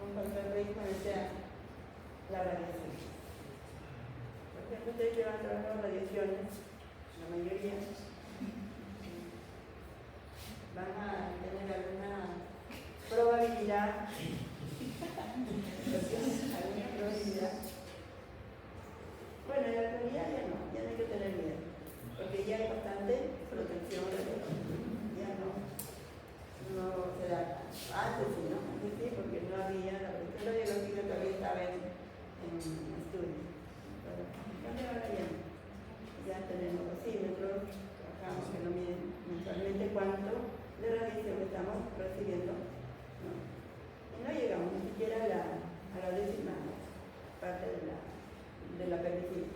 Un factor de influencia la radiación. Por ejemplo, ustedes que van a trabajar radiaciones, la mayoría van a tener alguna probabilidad ¿Alguna probabilidad? Bueno, en la actualidad ya no hay que tener miedo, porque ya hay bastante protección de los ya no se da. Antes sí, ¿no? Antes sí, porque no había, la protección radiológica todavía estaba en estudio. Pero en cambio ahora ya tenemos oxímetros, trabajamos que no miden mensualmente cuánto de radiación estamos recibiendo, ¿no? Y no llegamos ni siquiera a la décima parte de la permisión.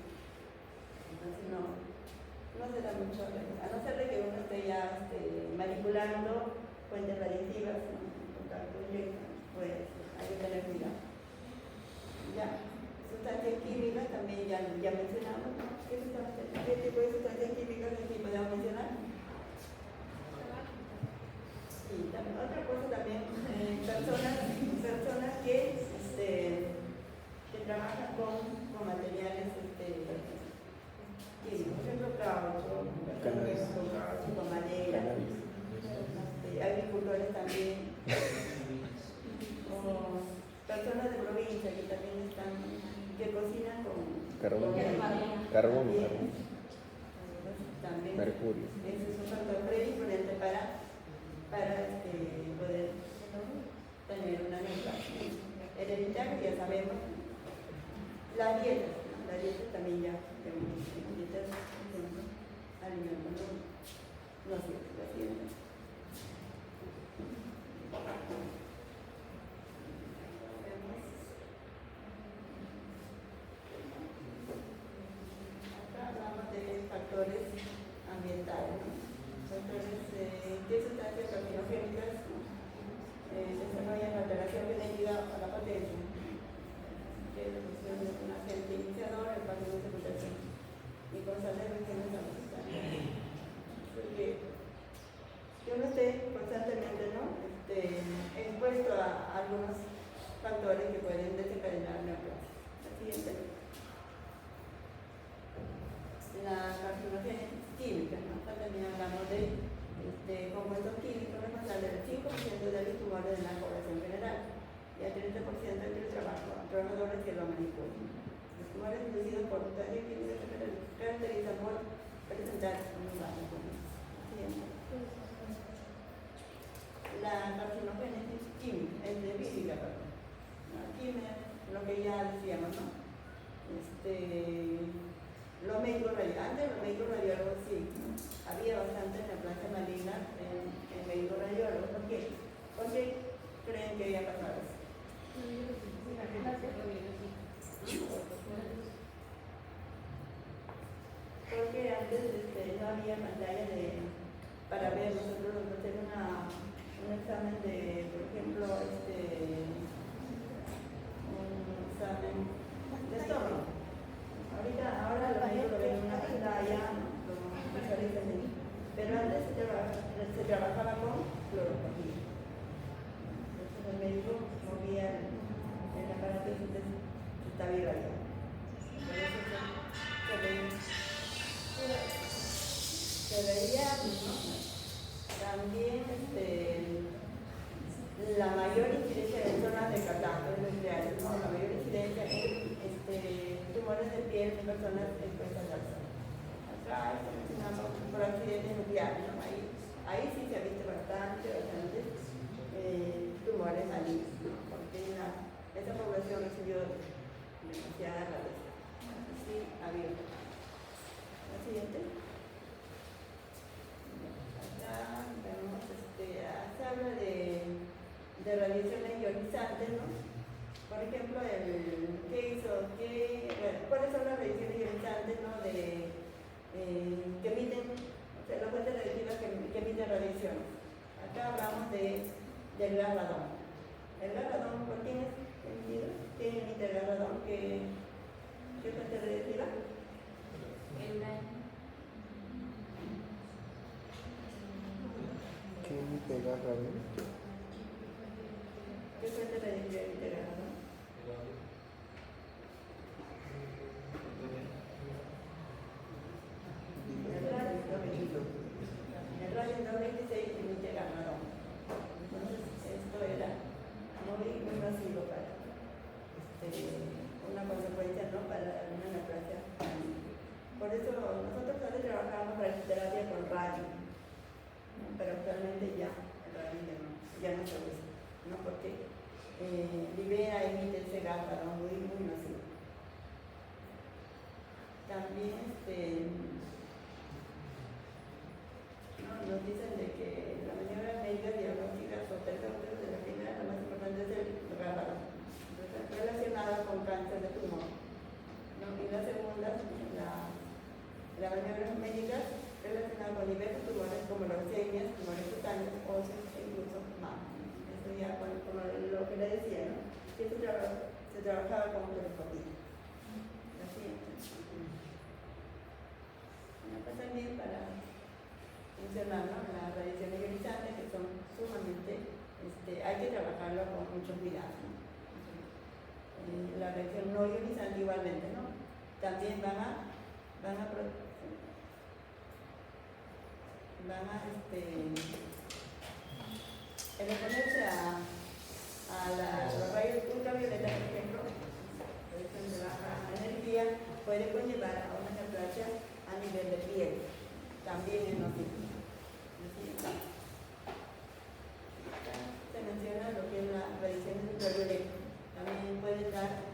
Entonces no se da mucho, a no ser de que uno esté ya manipulando fuentes radiactivas, ¿no? En contacto directo, pues hay que tener cuidado. Ya, sustancias químicas también ya mencionamos, ¿no? ¿Qué tipo de sustancias químicas aquí podemos mencionar? Y también, otra cosa también, personas que trabajan con materiales químicos, por ejemplo, caucho, con madera, agricultores también, o personas de provincia que también que cocinan con carbón, también, mercurio. ese es un factor predisponente para poder tener una neoplasia hereditaria. Ya sabemos las dietas, ¿no? Las dietas también ya tenemos dietas, alimentos no siempre, la siguiente. Acá hablamos de factores ambientales, ¿no? Factores, ¿qué sustancias carcinogénicas desarrollan alteración genética a la potencia? Que es un agente iniciador, el paso de secundación y constante regiones a los sustancias. Porque yo no esté constantemente, ¿no? Expuesto a algunos factores que pueden desencadenar neoplasia. La siguiente. La carcinogénesis química, ¿no? También hablamos de compuestos químicos responsables del 5% de los tumores de la población general y al 30% entre trabajadores que lo manipulan. Los tumores inducidos por sustancias químicas se caracterizan por presentar un bajo común. La carcinogénesis química, física, perdón. Lo que ya decíamos, ¿no? Los médicos radiólogos sí, ¿no? Había bastante neoplasia maligna en médicos radiólogos. ¿Por qué? ¿Por qué creen que había pasado eso? Porque antes no había pantalla para ver. Nosotros hacer un examen de, por ejemplo, un examen de estómago. Ahora los médicos ven una pantalla, lo visualizan ahí. Pero antes se trabajaba con fluoroscopía. Entonces el médico movía el aparato y se estaba irradiando. Por eso se veía, ¿no? También la mayor incidencia en zonas de catástrofes nucleares, ¿no? La mayor incidencia en tumores de piel en personas expuestas al sol. Acá mencionamos por accidentes nucleares, ¿no? Ahí sí se ha visto bastantes tumores malignos, ¿no? Porque esa población recibió demasiada radiación. Así abierto. La siguiente. Acá vemos, se habla de radiaciones ionizantes, ¿no? Por ejemplo, ¿cuáles son las radiaciones ionizantes, ¿no? Que emiten, las fuentes radiactivas que emiten radiaciones? Acá hablamos del gas radón. ¿El gas radón por quién es emitido? ¿Quién emite el gas radón? ¿Qué fuente radiactiva? ¿Quién emite gas radón? ¿Qué fuente radiactiva emite el gas radón? El radio 226 emite gas radón. Entonces, esto era muy masivo para libera, emite ese gas muy, muy nocivo. También nos dicen de que la maniobra médica diagnóstica o terapéutica de la primera, lo más importante es el rábano, relacionado con cáncer de pulmón. ¿No? Y la segunda, la maniobra médica relacionada con diversos tumores como leucemias, tumores cutáneos, óseos e incluso mama. Esto ya como lo que le decía, ¿no? Que se trabajaba con fluoroscopía. La siguiente. Pues también para mencionar, ¿no? La radiación ionizante, que son sumamente, hay que trabajarlo con mucho cuidado, ¿no? La radiación no ionizante igualmente, ¿no? También van a el exponerse a los rayos ultravioleta, por ejemplo, radiación de baja energía, puede conllevar a una neoplasia a nivel de piel, también es nocivo. Se menciona lo que es la radiación ultravioleta, también puede dar,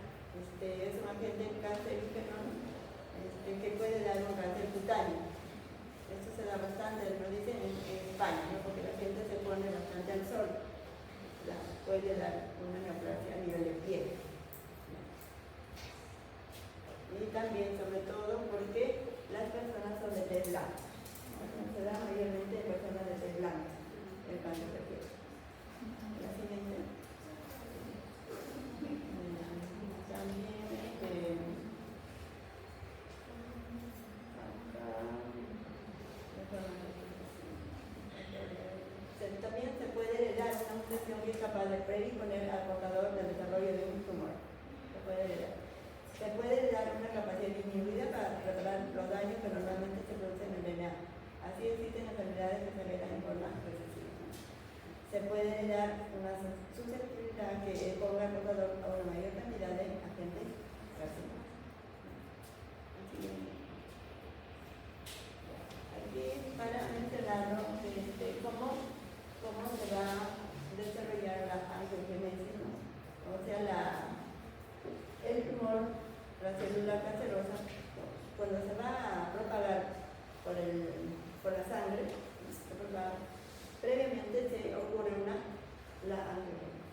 es un agente cancerígeno, que puede dar un cáncer cutáneo. Esto se da bastante, nos dicen en España, ¿no? Porque la gente se pone bastante al sol, puede dar una neoplasia a nivel de piel. Y también, sobre todo, porque las personas son de tez blanca. Se da mayormente en personas de tez blanca, el cáncer de piel. La siguiente. También se puede heredar una mutación que es capaz de predisponer al portador del desarrollo de un tumor. Se puede heredar. Se puede heredar una capacidad disminuida para reparar los daños que normalmente se producen en el DNA. Así existen enfermedades que se heredan en forma recesiva. Se puede heredar una susceptibilidad que ponga al portador a una mayor cantidad de agentes carcinógenos. Aquí para mencionarlo, cómo se va a desarrollar la angiogenesis, ¿no? O sea, el tumor, la célula cancerosa, cuando se va a propagar por la sangre, previamente se ocurre la angiogenesis,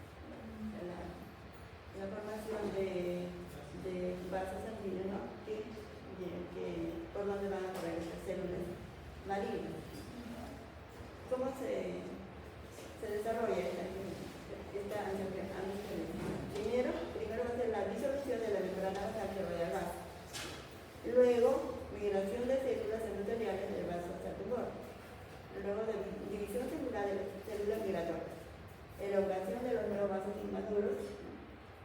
la formación de vasos sanguíneos, ¿no? por donde van a correr estas células malignas. ¿Cómo se desarrolla esta angiogenesis? Primero va a ser la disolución de la membrana basal que rodea el vaso. Luego, migración de células endoteliales del vaso hacia el tumor. Luego, división celular de las células migratorias. Elongación de los nuevos vasos inmaduros.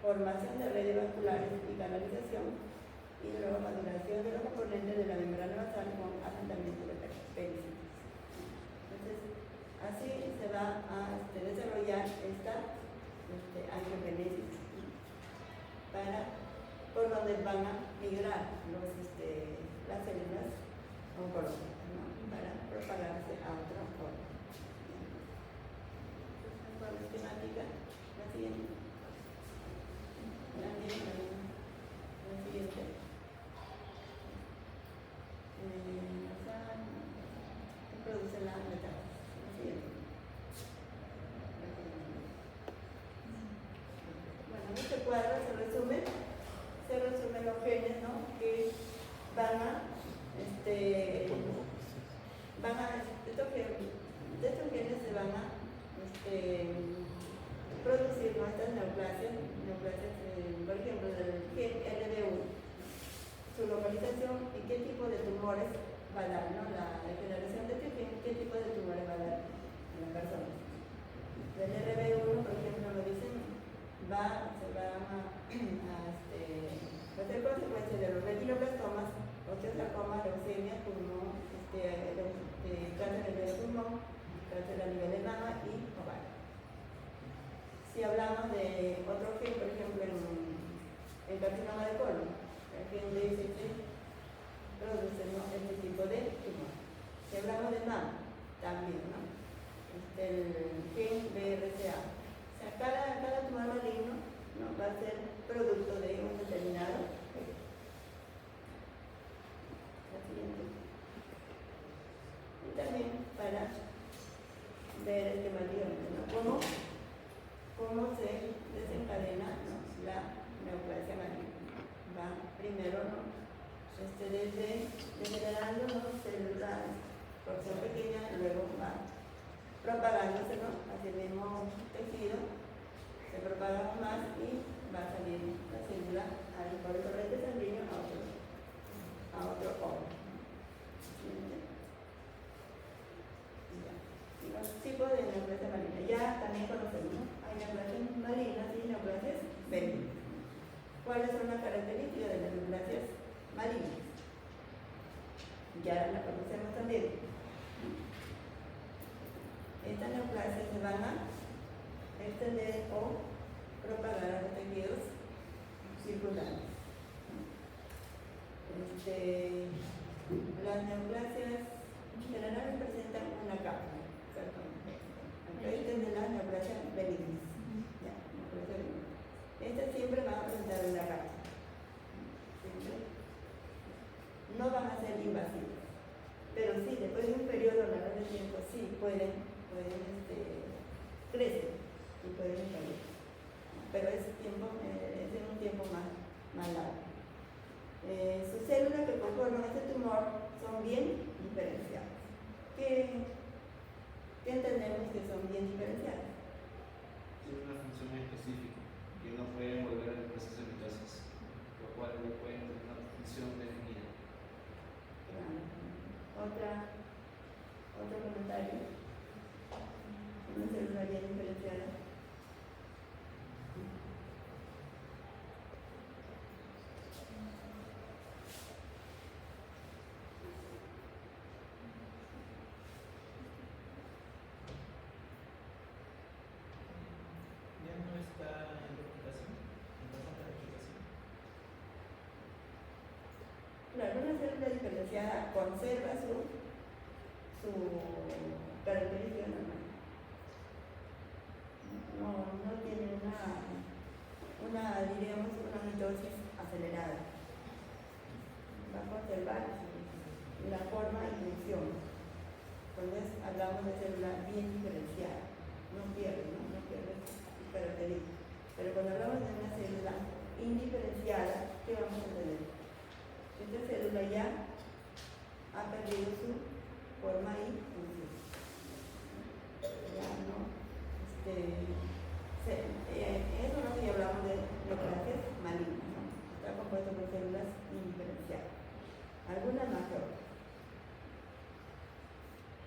Formación de redes vasculares y canalización. Y luego, maduración de los componentes de la membrana basal con asentamiento de pericitis. Entonces, así se va a desarrollar esta angiogenesis por donde van a migrar las células oncológicas, ¿no? Para propagarse a otro órgano. En forma esquemática, la siguiente. También la siguiente. Produce la metástasis. La siguiente. Bueno, en este cuadro se resumen los genes, ¿no? Que estos genes se van a producir, ¿no? Estas neoplasias, por ejemplo, del gen LB1, su localización y qué tipo de tumores va a dar, ¿no? La generación de este gen, qué tipo de tumores va a dar en las personas. Del LB1, por ejemplo, lo dicen, se va a ser consecuencia de los retinoblastomas, osteosarcoma, leucemia, pulmón, cáncer de pulmón, cáncer a nivel de mama y ovario. Si hablamos de otro gen, por ejemplo, en carcinoma de colon, el gen DST produce, ¿no? este tipo de tumor. Si hablamos de mama, también, ¿no? El gen BRCA. O sea, cada tumor maligno propagándose, ¿no? Hacia el mismo tejido, se propaga más y va a salir la célula por el torrente sanguíneo a otro órgano. Los tipos de neoplasia maligna, ya también conocemos, ¿no? Hay neoplasias malignas y neoplasias benignas. ¿Cuáles son las características de las neoplasias malignas? Ya la conocemos también. Estas neoplasias se van a extender o propagar a los tejidos circulares. Las neoplasias generalmente presentan una capa. Ahí tendrán las neoplasias benignas. Ya, neoplasia benigna. Estas siempre van a presentar una capa. No van a ser invasivas, pero sí, después de un periodo largo de tiempo, sí pueden crecer y pueden caer. Pero es en un tiempo más largo. Sus células que conforman este tumor son bien diferenciadas. ¿Qué entendemos que son bien diferenciadas? Tiene una función específica que no puede volver al proceso de mitosis, lo cual no puede tener una función definida. Otro comentario. Una célula bien diferenciada. Ya no está en replicación, no falta replicación. Claro, una célula diferenciada conserva su característica normal. No tiene diríamos, una mitosis acelerada. Va a conservar la forma y función. Entonces hablamos de célula bien diferenciada. No pierde sus características. Pero cuando hablamos de una célula indiferenciada, ¿qué vamos a tener? Esta célula ya ha perdido su forma y función. Ya no. Eso no si hablamos de neoplasias malignas, ¿no? Está compuesto por células indiferenciadas. Algunas más que otras.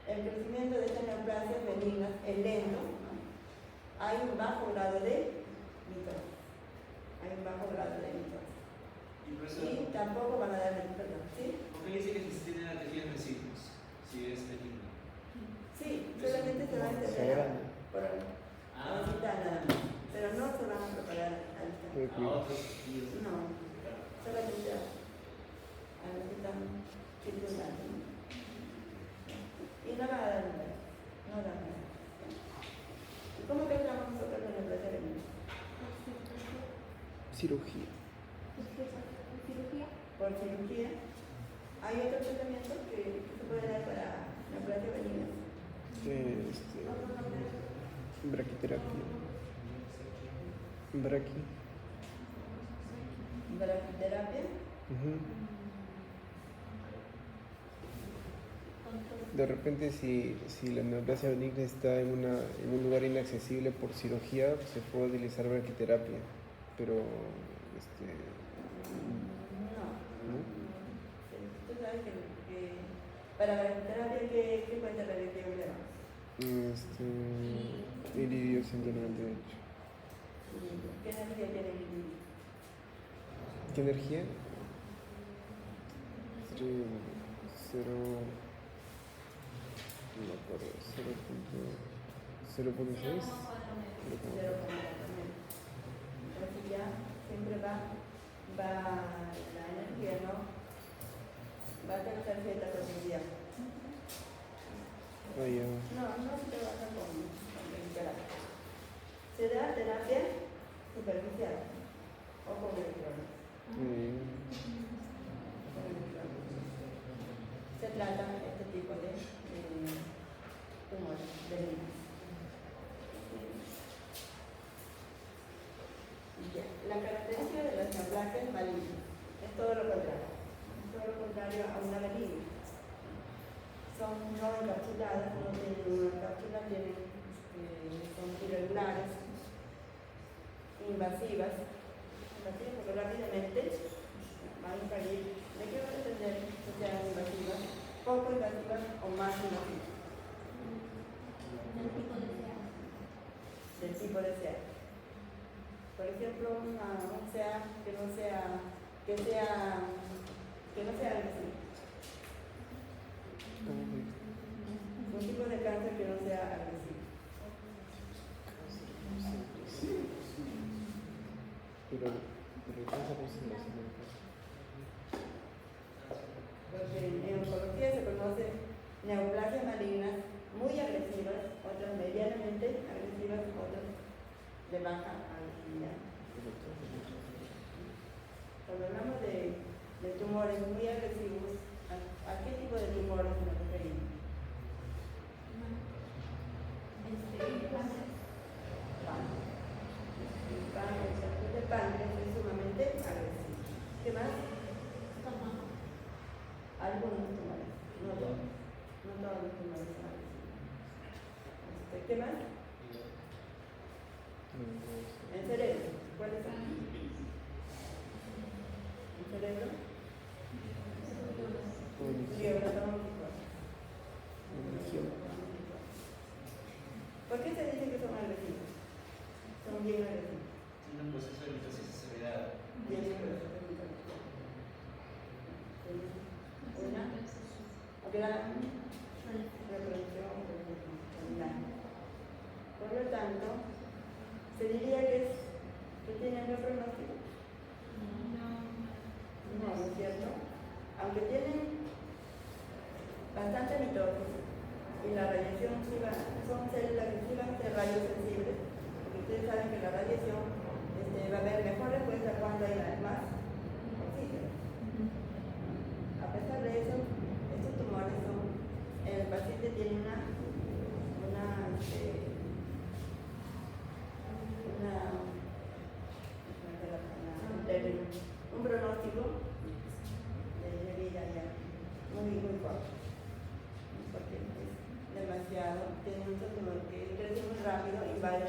El crecimiento de estas neoplasias benignas es lento, ¿no? Hay un bajo grado de mitosis. Y tampoco van a dar perdón, ¿sí? ¿Por qué dice que se tienen a tejidos vecinos si es benigno? Sí, solamente se van a extender por la mitad nada más, pero no se van a propagar al instante. A otros tejidos. No, solamente a los que están circulando. Y no van a dar nada, no dan nada. ¿Y cómo tratamos nosotros con la neoplasia benigna? Cirugía. ¿Cirugía? Por cirugía. ¿Hay otro tratamiento que se puede dar para neoplasia benigna? Braquiterapia. Braquiterapia. De repente, si la neoplasia benigna está en un lugar inaccesible por cirugía, se puede utilizar braquiterapia, pero No. Tú sabes que para braquiterapia, ¿qué cuenta la elección de más? Iridio 198. ¿Qué energía tiene el iridio? ¿Qué energía? 0. No me acuerdo. 0.6. 0,4. Entonces ya siempre va la energía, ¿no? Va a tener cierta profundidad. No se trabaja con terapia. Se da terapia superficial o con electrones. Se trata este tipo de tumores benignos. La característica de las neoplasias malignas es todo lo contrario. Es todo lo contrario a una benigna. son no encapsuladas, no tienen una cápsula, son irregulares, invasivas, porque rápidamente van a salir. ¿De qué va a depender que sean invasivas, poco invasivas o más invasivas? Del tipo de SEA. Por ejemplo, un SEA que no sea agresivo. Un tipo de cáncer que no sea agresivo. Pero el cáncer no se relaciona. Porque en oncología se conoce neoplasias malignas muy agresivas, otras medianamente agresivas, otras de baja agresividad. Cuando hablamos de tumores muy agresivos, ¿a qué tipo de tumores nos referimos? El páncreas es sumamente agresivo. ¿Qué más? Algunos tumores, no todos. No todos los tumores son agresivos. ¿Qué más? El cerebro. ¿Cuáles son? El cerebro. ¿Por qué se dice que son agresivos? Son bien agresivos. Tiene un proceso de mitosis acelerado. Tienen proceso de mitosis. Una gran reproducción celular. Por lo tanto, se diría que tienen buen pronóstico. No, ¿no es cierto? Aunque tienen bastante mitosis y la radiación son células que sí van a ser radiosensibles, porque ustedes saben que la radiación va a haber mejor respuesta cuando hay más oxígeno. A pesar de eso, estos tumores el paciente tiene un pronóstico de vida ya muy corto, porque es demasiado, tiene un tumor que crece muy rápido, invade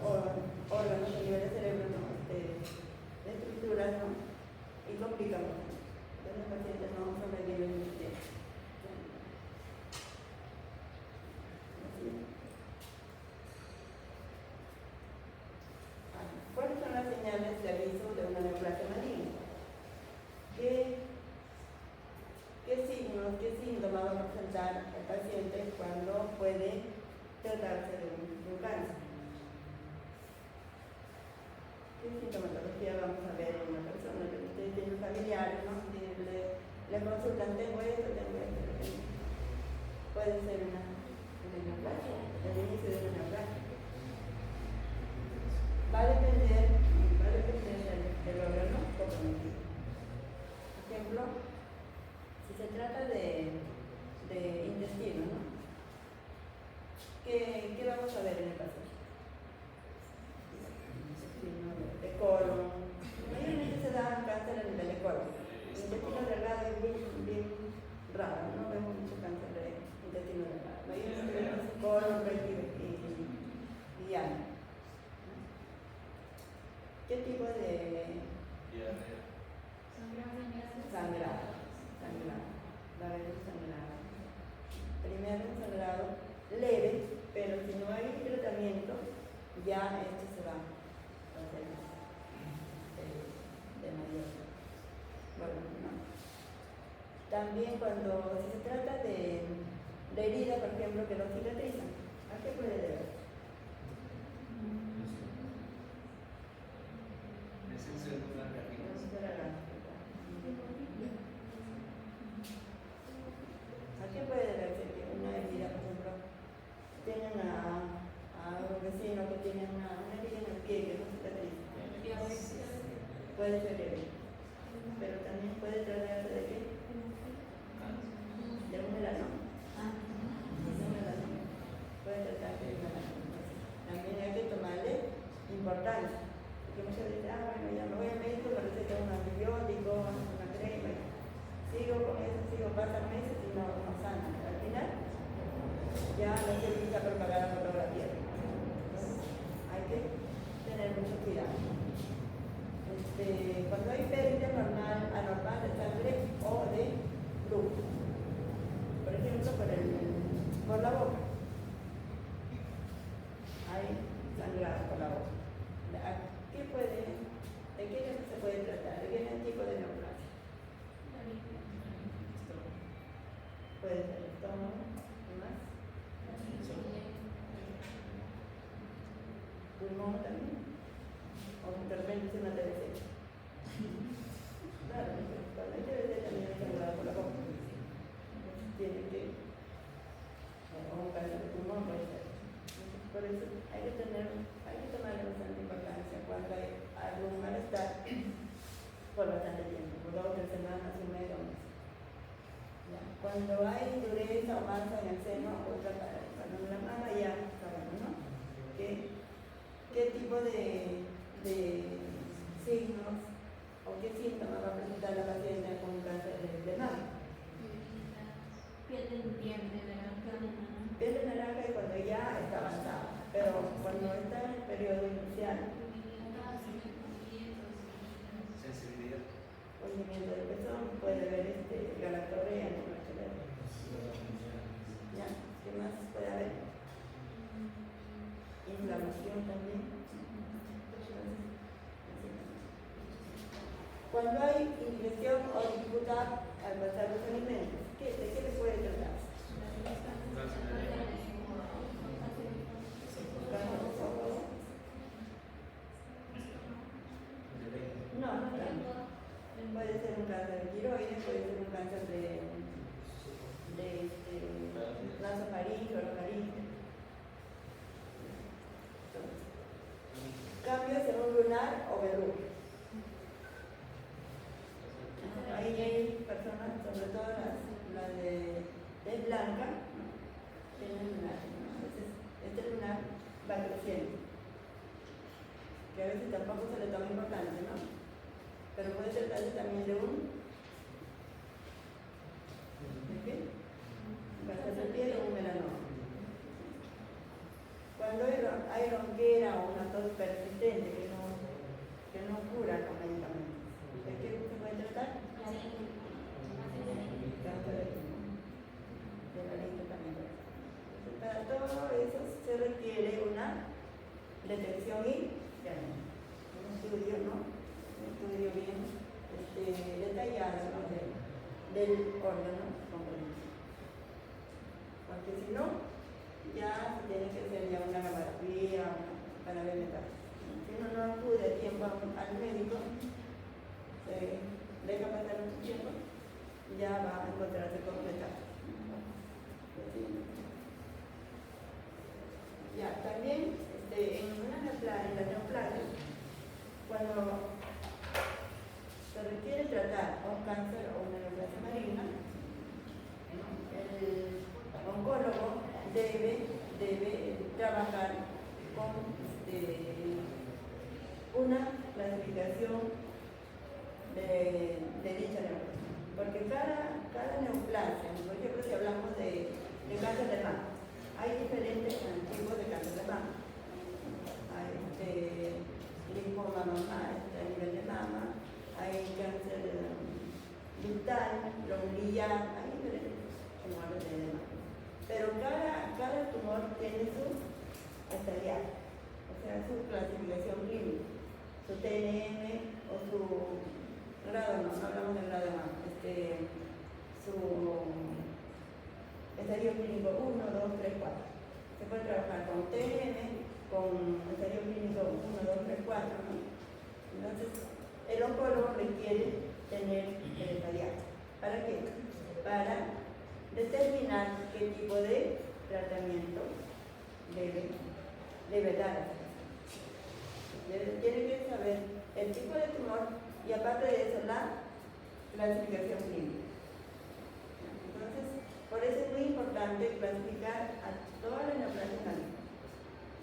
órganos a nivel de cerebro, estructuras, y complica mucho. Entonces los pacientes no sobreviven mucho tiempo. ¿Cuáles son las señales de aviso de una neoplasia maligna? ¿Qué signos, qué síntomas va a presentar el paciente cuando puede tratarse de un cáncer? ¿Qué sintomatología vamos a ver en una persona? Que ustedes tienen familiares, ¿no? Le consultan, tengo esto. Puede ser una neoplasia, el inicio de una neoplasia. Va a depender del órgano comprometido. Por ejemplo, si se trata de intestino, ¿no? ¿Qué vamos a ver en el paciente? De colon. Mayormente se da cáncer a nivel de colon. El intestino delgado es bien raro, no vemos mucho cáncer de intestino delgado. Mayormente vemos colon, recto y ano. ¿Qué tipo de sangrado? Va a haber un sangrado. Primero un sangrado leve, pero si no hay tratamiento, ya esto se va a hacer de mayor. Bueno, no. También cuando si se trata de herida, por ejemplo, que no cicatrizan, ¿a qué puede deber? ¿A qué puede deberse que una herida, por ejemplo, tienen a un vecino que tiene una herida en el pie que no cicatriza? Puede ser leve, pero también puede tratarse de qué? De un melanoma. Puede tratarse de un melanoma. También hay que tomarle importancia. Porque muchas veces, bueno, ya me voy al médico, me receta un antibiótico, una crema, sigo con eso, pasan meses y no sana. es una TBC. Claro, cuando hay TBC también hay que hablar por la boca. Tiene que, o un cáncer de pulmón puede ser. Por eso hay que tomarle bastante importancia cuando hay algún malestar por bastante tiempo, por 2 o 3 semanas, un mes o un mes. Ya. Cuando hay dureza o masa en el seno, otra para cuando la mama ya sabemos, ¿no? ¿Qué tipo de signos o qué síntomas va a presentar la paciente con cáncer de mama? Piel de naranja. Piel de naranja es cuando ya está avanzada, pero cuando está en el periodo inicial, Sensibilidad. hundimiento del pezón, puede haber galactorrea en el cerebro. ¿Ya? ¿Qué más puede haber? Inflamación también. Cuando hay indigestión o dificultad al pasar los alimentos, ¿de qué le puede tratar? Cáncer de esófago. No tanto. Puede ser un cáncer de tiroides, puede ser un cáncer de nasofaringe o orofaringe. Cambios en un lunar o verruga. Ahí hay personas, sobre todo las de tez blanca, ¿no? Tienen lunar, ¿no? Entonces, este lunar va creciendo, que a veces tampoco se le toma importancia, ¿no? Pero puede tratarse también de un cáncer de piel o un melanoma. Cuando hay ronquera o una tos persistente que no cura con medicamentos, ¿de qué se puede tratar? Cáncer de pulmón, de laringe también. Entonces, para todo eso se requiere una detección y diagnóstico. Un estudio, ¿no? Un estudio bien detallado, ¿no? del órgano completo. Porque si no, ya se tiene que hacer ya una mamografía para ver metástasis. Si uno no acude a tiempo al médico, se deja pasar un tiempo, ya va a encontrarse con metástasis. Ya, también en la neoplasia, cuando se requiere tratar un cáncer o una neoplasia maligna, el oncólogo debe trabajar con una clasificación de dicha neoplasia. Porque cada neoplasia, por ejemplo, si hablamos de cáncer de mama, hay diferentes tipos de cáncer de mama. Hay linfoma mamal a nivel de mama, hay cáncer ductal, lombrial, hay diferentes tumores de mama. Pero cada tumor tiene su estadial, o sea, su clasificación clínica, su TNM o su grado, no hablamos del grado de mama, su estadio clínico 1, 2, 3, 4. Se puede trabajar con TNM, con estadio clínico 1, 2, 3, 4, ¿no? Entonces, el oncólogo requiere tener el estadial. ¿Para qué? Para determinar qué tipo de tratamiento debe dar. Tiene que saber el tipo de tumor y aparte de eso la clasificación clínica. Entonces, por eso es muy importante clasificar a todas las neoplasias malignas,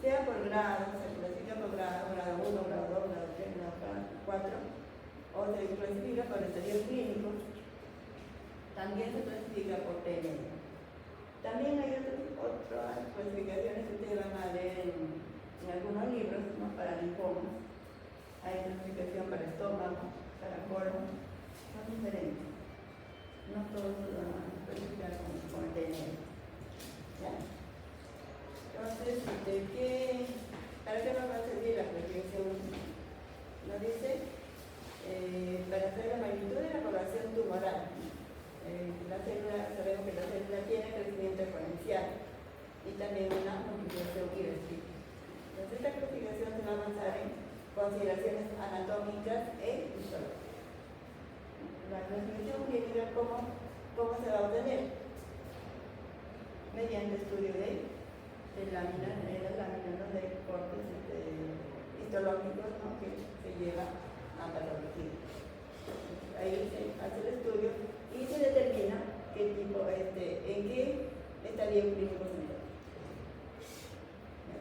sea por grado, se clasifica por grado 1, grado 2, grado 3, grado 4, o se clasifica por estadio clínico, también se clasifica por TNM. También hay otras clasificaciones que ustedes van a leer en algunos libros, ¿no? Para linfomas. Hay clasificación para estómago, para colon, son diferentes. No todos lo van a clasificar con el TNM. ¿Ya? Entonces, ¿para qué nos va a servir la clasificación? Nos dice para hacer la magnitud de la población tumoral. La célula, sabemos que la célula tiene crecimiento exponencial y también una multiplicación irreversible. Entonces, esta clasificación se va a basar en consideraciones anatómicas cómo se va a obtener. Mediante estudio de láminas, las láminas de cortes histológicos, ¿no? Que se lleva a patología. Ahí se hace el estudio y se determina qué tipo, en qué estadio clínico se encuentra.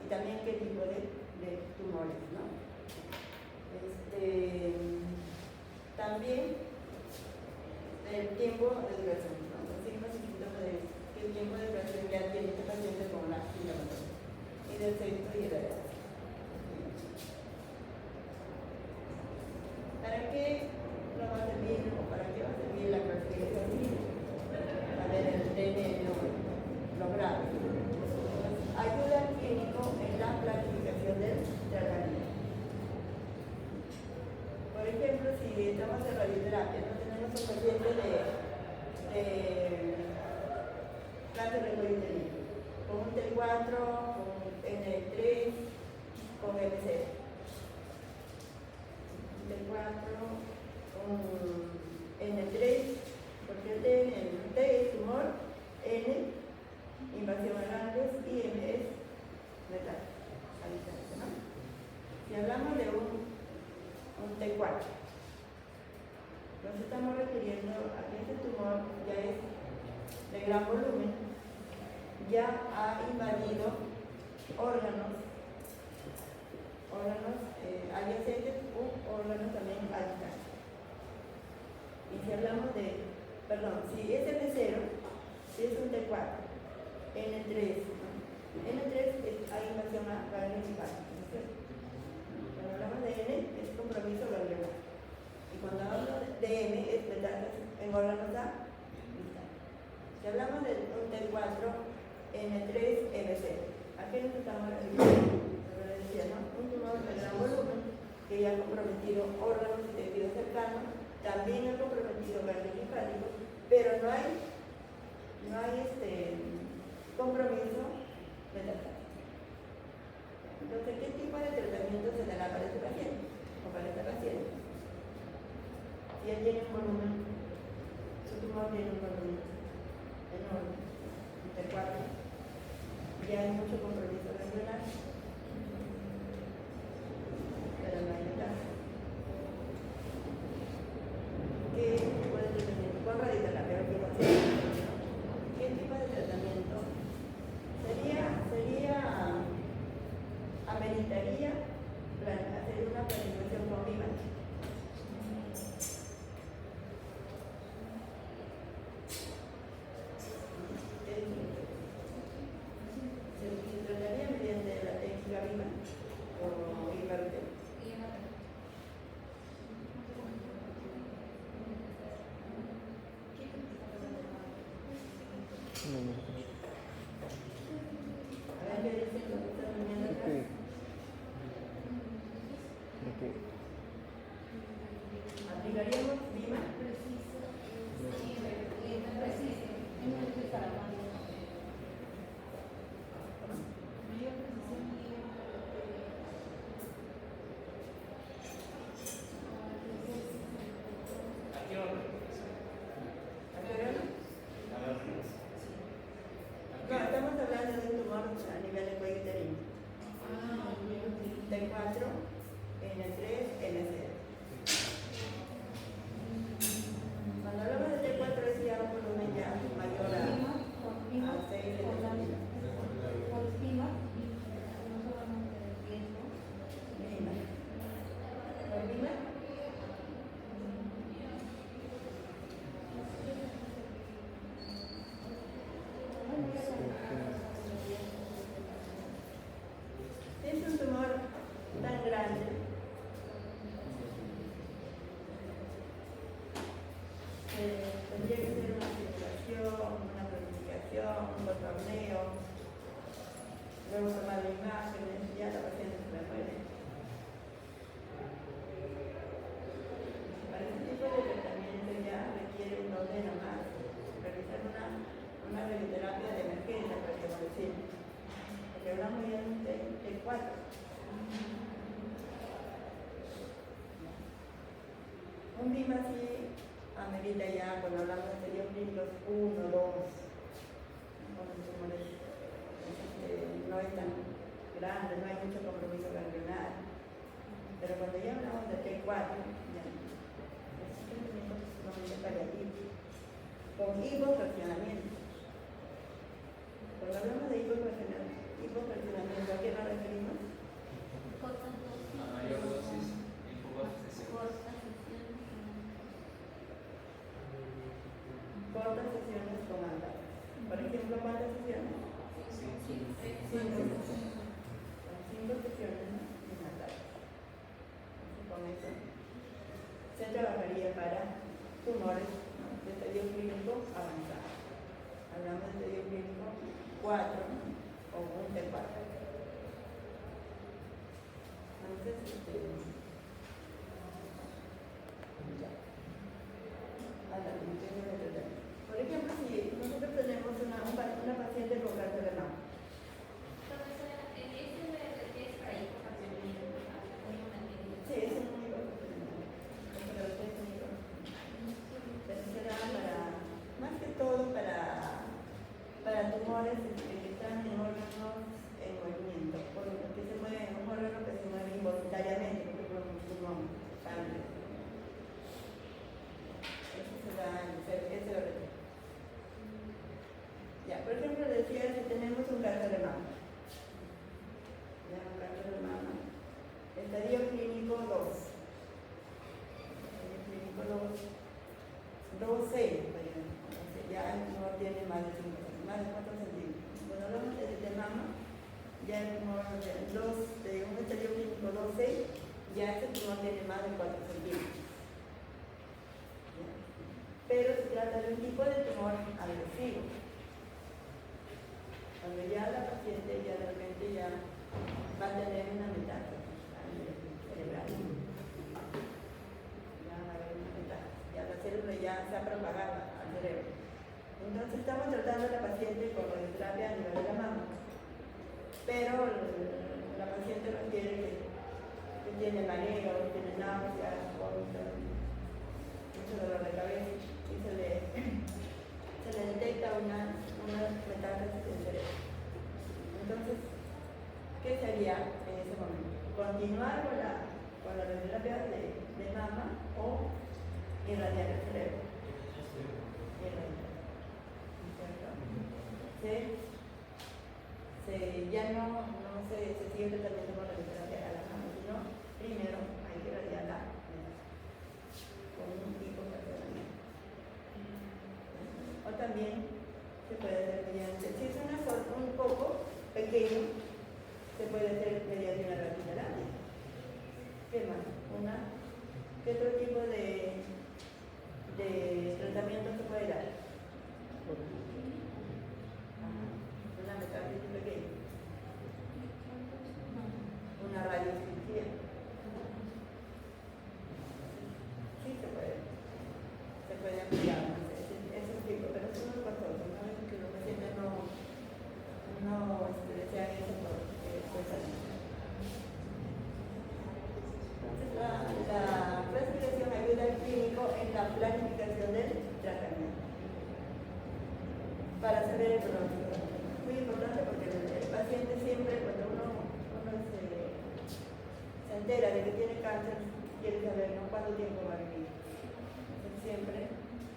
Y también qué tipo de tumores, ¿no? También el tiempo de duración, ¿no? Los signos y síntomas de qué tiempo de duración ya tiene este paciente con la sintomatología y del sexo y de la edad. ¿Para qué nos va a servir o para qué va a servir la clasificación? A ver, el TN logrado. Ayuda al clínico en la planificación del tratamiento. Por ejemplo, si estamos en radioterapia, no tenemos un paciente de cáncer de cuello uterino, con un T4, con N3, con MC. T4, con N3, porque el T es tumor, N, invasión a ganglios y M es metal. ¿No? Si hablamos de un T4, nos estamos refiriendo a que este tumor ya es de gran volumen, ya ha invadido órganos adyacentes u órganos también adyacentes. Y si hablamos si es N0, si es un T4, N3, ¿no? N3 hay invasión a ganglios hepáticos, ¿no es cierto? Cuando hablamos de N es compromiso ganglionar. Y cuando hablamos de M es metástasis en órganos A. Si hablamos de un T4, N3, MC, ¿a qué nos estamos refiriendo? Un tumor de gran volumen que ya ha comprometido órganos y tejidos cercanos, también ha comprometido ganglios hepáticos, pero no hay compromiso metastásico. Entonces, ¿qué tipo de tratamiento se dará para este paciente o para esta paciente? Si él tiene un volumen, su tumor tiene un volumen enorme, T4, ya hay mucho compromiso ganglionar, pero no hay metástasis. ¿Qué tipo de tratamiento? Con radioterapia, ¿qué tipo de tratamiento ameritaría hacer una planificación con VIVA? ¿Se trataría mediante la técnica VIVA o IVARTE? A ver, ¿qué dicen los que están viendo acá? ¿Aplicaríamos VIVA? No, estamos hablando de un tumor a nivel de cuello uterino. T4, N3, N0. Cuando hablamos de T4 es ya un volumen ya mayor a 6 centímetros. Es un tumor tan grande tendría que ser una simulación, una planificación, un torneo, luego tomar imágenes, ya la paciente se la muere. Para este tipo de tratamiento ya requiere un orden más, realizar una radioterapia de emergencia, podríamos decir, porque hablamos ya de un T4. Un BIM así amerita ya, cuando hablamos de ensayos clínicos, 1, 2, con los tumores no es tan grande, no hay mucho compromiso ganglionar. Pero cuando ya hablamos de T4, ya es un tratamiento sumamente paliativo, con hipofraccionamiento. Cuando hablamos de hipofraccionamiento, ¿a qué nos referimos? Cortas dosis. A mayor dosis y pocas sesiones. Cortas sesiones. Cortas sesiones con ANDA. Por ejemplo, ¿cuántas sesiones? Sí. 5 sesiones. Son 5 sesiones, ¿no? En la tarde. Entonces, con eso se trabajaría para tumores, ¿no? De estadio clínico avanzado. Hablamos de estadio clínico 4 o un T4. Entonces, ya. Por ejemplo, si nosotros tenemos una paciente con cáncer de mama, Profesora, ¿en ese BRT es para hipofraccionamiento? sí, es un único pero es único. Pero será más que todo para tumores que están en órganos en movimiento, que se mueven, un órgano que se mueve involuntariamente, por ejemplo, un pulmón, sangre. Eso será ese órgano. Ya, por ejemplo, decía si tenemos un cáncer de mama. Ya, un cáncer de mama. Estadio clínico 2. Estadio clínico 2. 12, por ejemplo. Ya no tiene más de 5 centímetros, más de 4 centímetros. Cuando hablamos de mama, ya el tumor de un estadio clínico 12, ya este tumor tiene más de 4 centímetros. ¿Ya? Pero se trata de un tipo de tumor agresivo. Cuando ya la paciente ya de repente ya va a tener una metástasis cerebral. Ya va a haber una metástasis. Ya la célula ya se ha propagado al cerebro. Entonces estamos tratando a la paciente con radioterapia a nivel de la mama. Pero la paciente refiere que tiene mareo, tiene náuseas, vómitos, mucho dolor de cabeza y se le detecta una metástasis en el cerebro. Entonces, ¿qué sería en ese momento? ¿Continuar con la radioterapia de mama o irradiar el cerebro? Irradiar. ¿Cierto? Ya no se sigue el tratamiento con radioterapia a la mama, sino primero hay que irradiarla con un tipo de tratamiento. O también se puede hacer mediante, si es un poco pequeño, se puede hacer mediante una radioterapia. ¿Qué más? ¿Qué otro tipo de tratamiento se puede dar? Una metástasis pequeña. Una radiocirugía. Sí se puede ampliar, ese tipo, pero eso no es costoso, ¿no? Es que los pacientes no desean eso porque cuesta mucho. Entonces la respiración ayuda al clínico en la planificación del tratamiento para saber el pronóstico. Muy importante porque el paciente siempre, cuando uno se entera de que tiene cáncer, quiere saber, ¿no?, cuánto tiempo va a vivir. Entonces siempre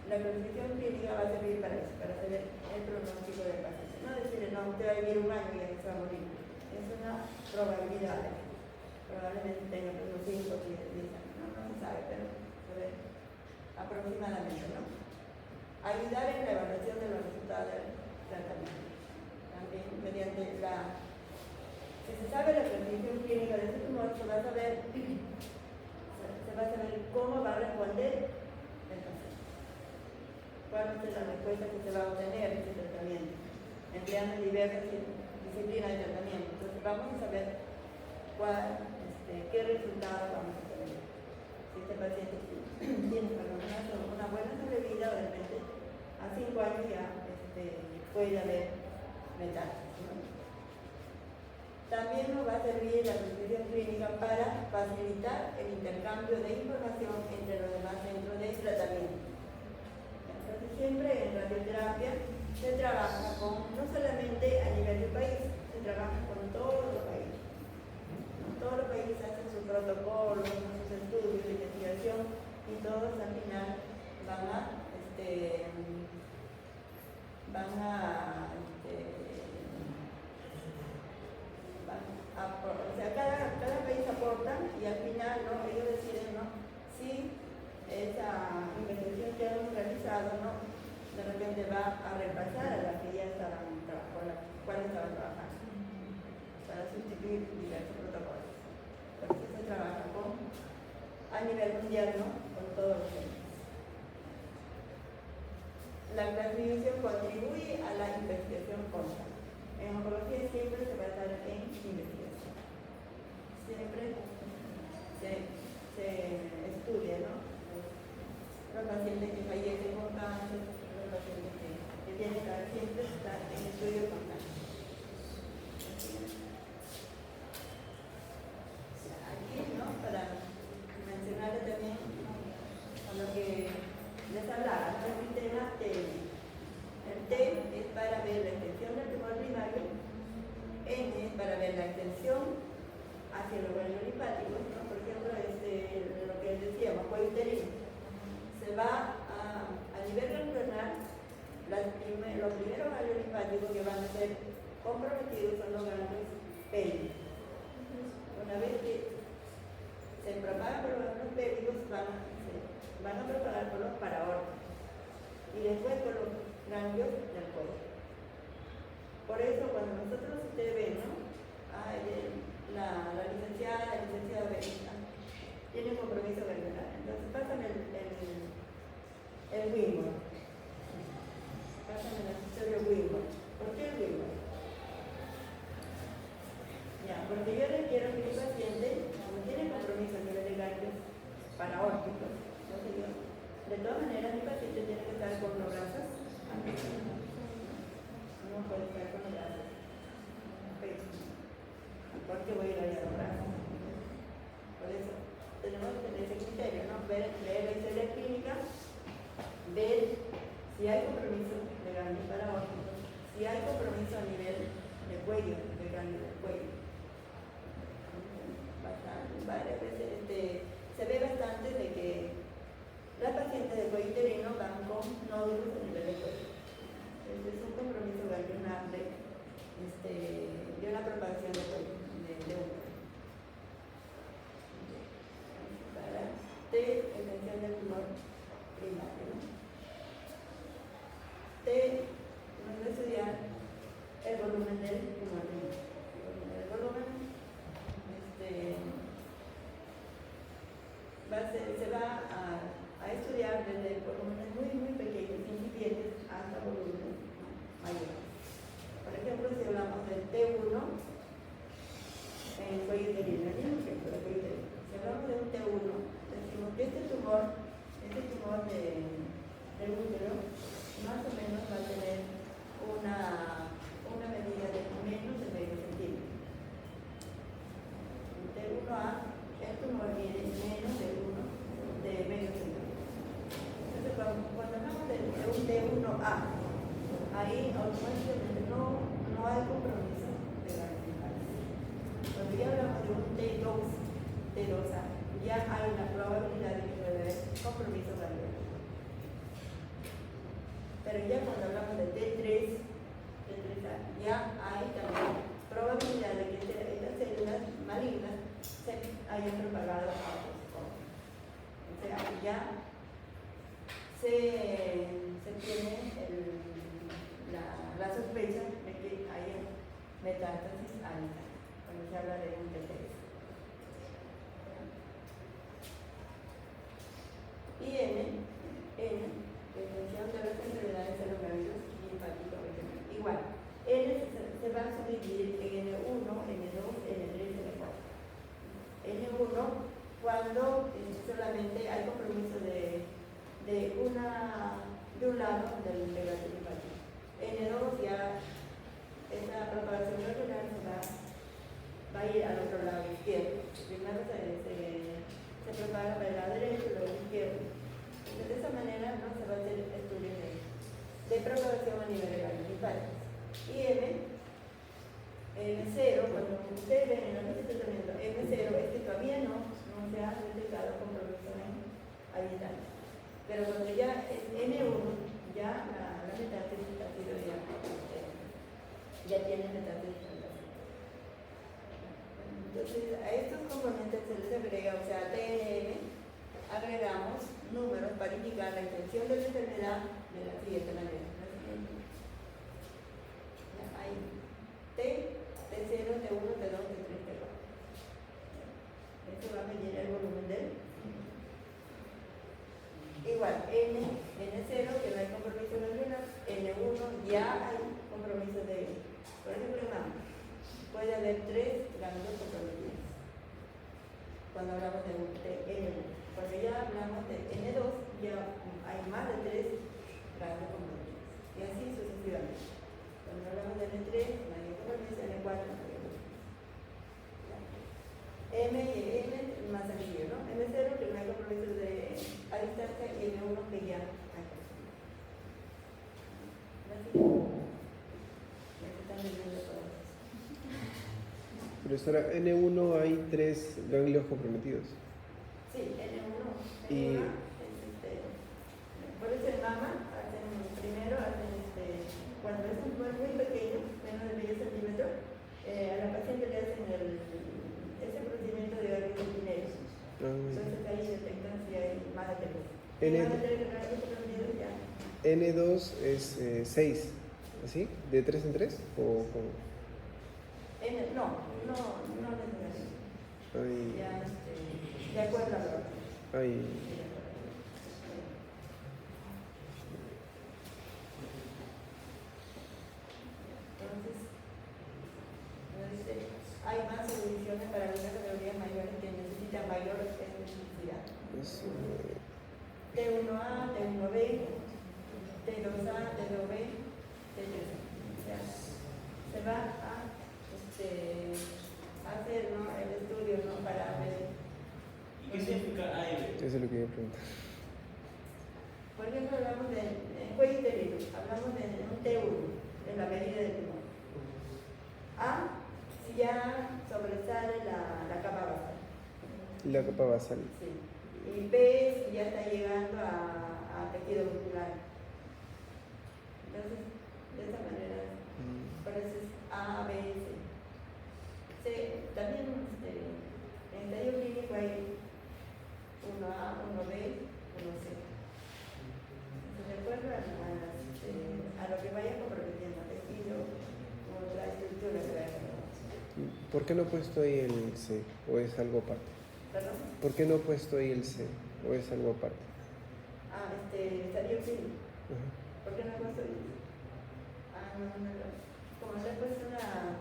la planificación clínica va a servir para eso, para saber el pronóstico del paciente. No decirle, no, usted va a vivir 1 año y ya se va a morir. Es una probabilidad. Probablemente tenga unos 5 o 10 años. No se sabe, pero a ver, aproximadamente, ¿no? Ayudar en la evaluación de los resultados del tratamiento. También mediante si se sabe la planificación clínica de este tumor, se va a saber cómo va a responder el paciente. ¿Cuál es la respuesta que se va a obtener de este tratamiento? Empleando diversas disciplinas de tratamiento. Entonces vamos a saber qué resultados vamos a tener. Si este paciente tiene una buena sobrevida, de repente a 5 años ya puede haber metástasis, ¿no? También nos va a servir la prescripción clínica para facilitar el intercambio de información entre los demás centros de tratamiento. mundial, ¿no? Con todos los genes. La transmisión contribuye a la investigación contra. En oncología siempre se basa en investigación. Siempre se estudia, ¿no? Los pacientes que fallecen con cáncer, los pacientes que tienen cáncer, siempre está en estudio con cáncer. Aquí, ¿no? Para mencionarles también a lo que les hablaba, ¿no? El sistema TM. El T es para ver la extensión del tumor primario, N es para ver la extensión hacia los ganglios linfáticos, ¿no? Por ejemplo, lo que decíamos, cuello uterino. Se va a nivel renal, los primeros ganglios linfáticos que van a ser comprometidos son los ganglios pélvicos. Una vez que se propagan por los ganglios pélvicos, van a propagar por los paraórticos y después por los ganglios del cuello. Por eso, cuando ustedes ven, ¿no? La licenciada Benita tiene compromiso ganglionar. Entonces, pásame el Wimborne. Pásame el accesorio Wimborne. ¿Por qué el Wimborne? Ya, porque yo requiero que mi paciente, como tiene compromiso a nivel de ganglios paraórticos, entonces yo, de todas maneras, mi paciente tiene que estar con los brazos. No puede estar con los brazos. Porque voy a ir a los brazos. Por eso tenemos que tener ese criterio, ¿no? Leer la historia clínica, ver si hay compromiso de ganglios paraórticos, si hay compromiso a nivel de cuello, de ganglios del cuello. Varias veces se ve bastante de que las pacientes de cuello uterino van con nódulos a nivel de cuello. Es un compromiso ganglionar de una propagación de cuello, de útero. Para extensión del tumor primario, ¿no? Vamos a estudiar el volumen del tumor primario. El volumen se va a estudiar desde volúmenes muy, muy pequeños, incipientes, hasta volúmenes mayores. Por ejemplo, si hablamos del T1 en el cuello uterino, el mismo ejemplo del cuello uterino. Si hablamos de un T1, decimos que este tumor del útero, más o menos va a tener una medida de menos de medio centímetro. El T1A, el tumor viene menos de medio centímetro. Entonces, cuando hablamos de un T1A, ahí automáticamente no hay compromiso de ganglios linfáticos. Cuando ya hablamos de un T2A, ya hay una probabilidad de que pueda haber compromiso ganglionar. Pero ya cuando hablamos de T3A, ya hay también probabilidad de que estas células malignas se hayan propagado a otros órganos. O sea, ya se tiene la sospecha de que haya metástasis alta cuando se habla de un T3. Y extensión de las enfermedades de los ganglios linfáticos regionales. Igual, N se va a subdividir en N1, N2, N3, N4. N1 cuando solamente hay compromiso de un lado del ganglio linfático. N2 ya esa propagación regional va a ir al otro lado izquierdo. Primero se propaga para el lado derecho y luego izquierdo. Entonces, de esa manera no se va a hacer estudios de propagación a nivel de ganglios linfáticos. Y M0, cuando ustedes ven en el tratamiento M0, es que todavía no se ha detectado compromiso en habitantes. Pero cuando ya es N1, ya la metástasis ha sido ya tiene metástasis. Entonces, a estos componentes se les agrega, o sea, a TNM, agregamos números para indicar la extensión de la enfermedad de la siguiente manera. Hay T0, T1, T2, T3, T4. Esto va a medir el volumen del Igual, N0, que no hay compromiso en el renal, N1 ya hay compromiso de, por ejemplo, en mama, puede haber 3 ganglios comprometidos. Cuando hablamos de N1, cuando ya hablamos de N2, ya hay más de 3 ganglios comprometidos. Y así sucesivamente. Cuando hablamos de N3, no hay compromiso, N4 no hay compromiso. M y N más sencillo, ¿no? M0 que no hay compromiso a distancia y N1 que ya hay compromiso. Ya se están viendo todos. Profesora, N1 hay 3 ganglios comprometidos. Sí, N1. Y- N1 es por eso en mama primero cuando es un tumor muy pequeño, menos de medio centímetro, a la paciente le hacen ese procedimiento de ganglios pineros. Entonces ahí detectan si hay más de 3. Más de 3 ganglios comprometidos ya. N2 es 6, ¿así? ¿De 3 en 3? ¿O cómo? No necesariamente. Hay, Ya, de acuerdo a lo hay, Entonces, hay más soluciones para algunas categorías mayores que necesitan mayor especificidad. es, T1A, T1B, T2A, T2B, T3A. O sea, se va a hacer, ¿no?, el estudio, ¿no?, para ver. ¿Y qué significa A y B? eso es lo que iba a preguntar. Por ejemplo, hablamos de cuello uterino, hablamos de un T1, en la medida del tumor. A, si ya sobresale la capa basal. La capa basal. Sí. Y B, si ya está llegando a tejido muscular. Entonces, de esa manera, por eso es A, B, C. También en estadio clínico hay 1A, 1B, 1C. De acuerdo a lo que vaya comprometiendo tejido u otra estructura que vaya comprometiendo. ¿Por qué no he puesto ahí el C? ¿O es algo aparte? ¿Perdón? ¿Por qué no he puesto ahí el C? ¿O es algo aparte? Estadio clínico. Ajá. ¿Por qué no he puesto eso? No. Como le he puesto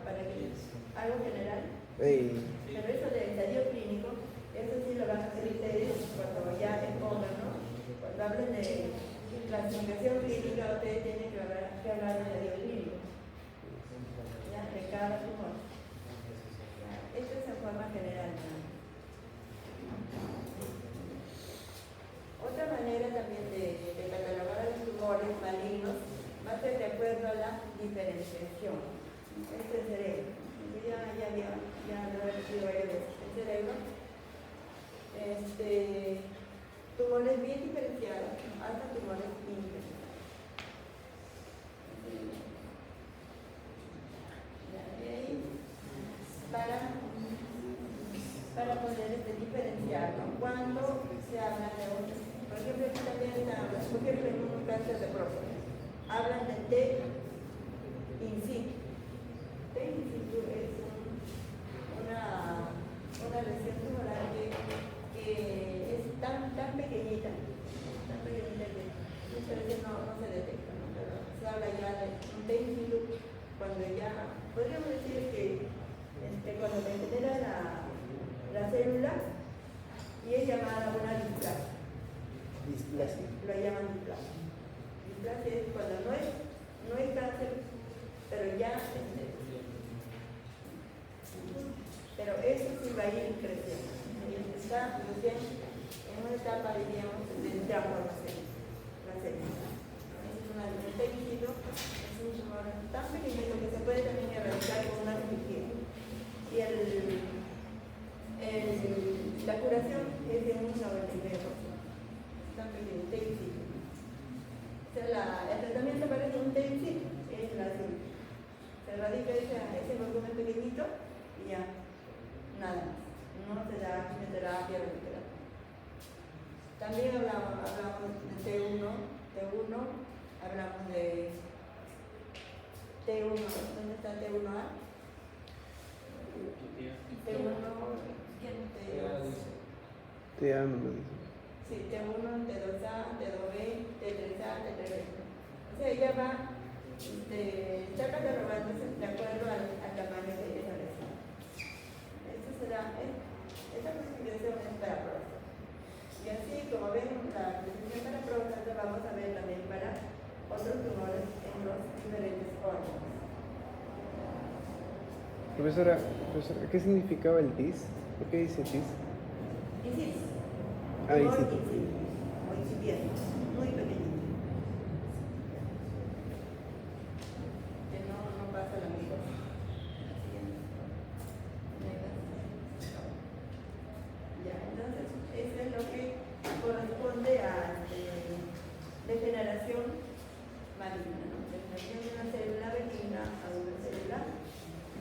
para que algo general. Ey, Pero eso de estadio clínico, eso sí lo van a hacer ustedes cuando ya expongan, ¿no? Cuando hablen de clasificación clínica, ustedes tienen que hablar de estadio clínico. Ya, de cada tumor. Ya, esto es en forma general, ¿no? Otra manera también de catalogar los tumores malignos va a ser de acuerdo a la diferenciación. Este es el cerebro. Ya lo he repetido varias veces. El cerebro, tumores bien diferenciados hasta tumores indiferenciados. Y ahí, para poder diferenciar, ¿no?, cuando se habla de otros. Por ejemplo, aquí también por ejemplo, en un cáncer de próstata, hablan de T in situ. T in situ es una lesión tumoral que es tan pequeñita que muchas veces no se detecta, ¿no? Pero se habla ya de un T in situ cuando ya, podríamos decir que cuando se genera la célula y es llamada una displasia. Lo llaman displasia. Displasia es cuando no es cáncer, pero ya pero eso sí va a ir creciendo. Está recién en una etapa, diríamos, de transformación. La célula. Es un tejido, es un tumor tan pequeñito que se puede también erradicar con una cirugía. Y la curación es de un 99%. Tan pequeño, tejido. O sea, el tratamiento parece un tejido, es la cirugía. Se erradica ese volumen pequeñito y ya, nada más. No se da quimioterapia, radioterapia. También hablamos de T1, hablamos de T1, ¿dónde está T1A? T1, Te amo, me dice. sí, T1, T2A, revés. O sea, ella va, está catalogándose de acuerdo al tamaño de esa lesión. Esta clasificación es para próstata. Y así, como ven, la clasificación para próstata vamos a ver también para otros tumores en los diferentes órganos. Profesora, ¿qué significaba el TIS? ¿Por qué dice TIS? Inciso. Ah, Tumor inciso. o incipiente, muy pequeñito. Que no pasa la micosis. Ya, entonces, eso es lo que corresponde a degeneración maligna, ¿no? Degeneración de una célula benigna a una célula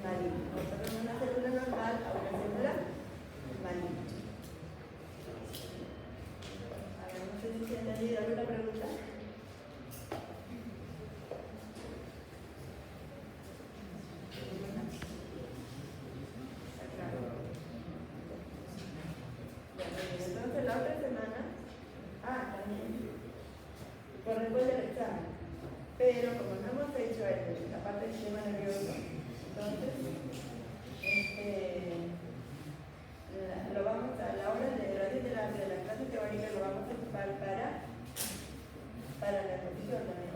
maligna. O sea, de una célula normal a una célula maligna. A ver, no sé si se ha entendido alguna pregunta. Entonces la otra semana, también corresponde al examen, pero como no hemos hecho la parte del sistema nervioso, entonces lo vamos a la hora de radioterapia, de la clase teórica, lo vamos a ocupar para la exposición también.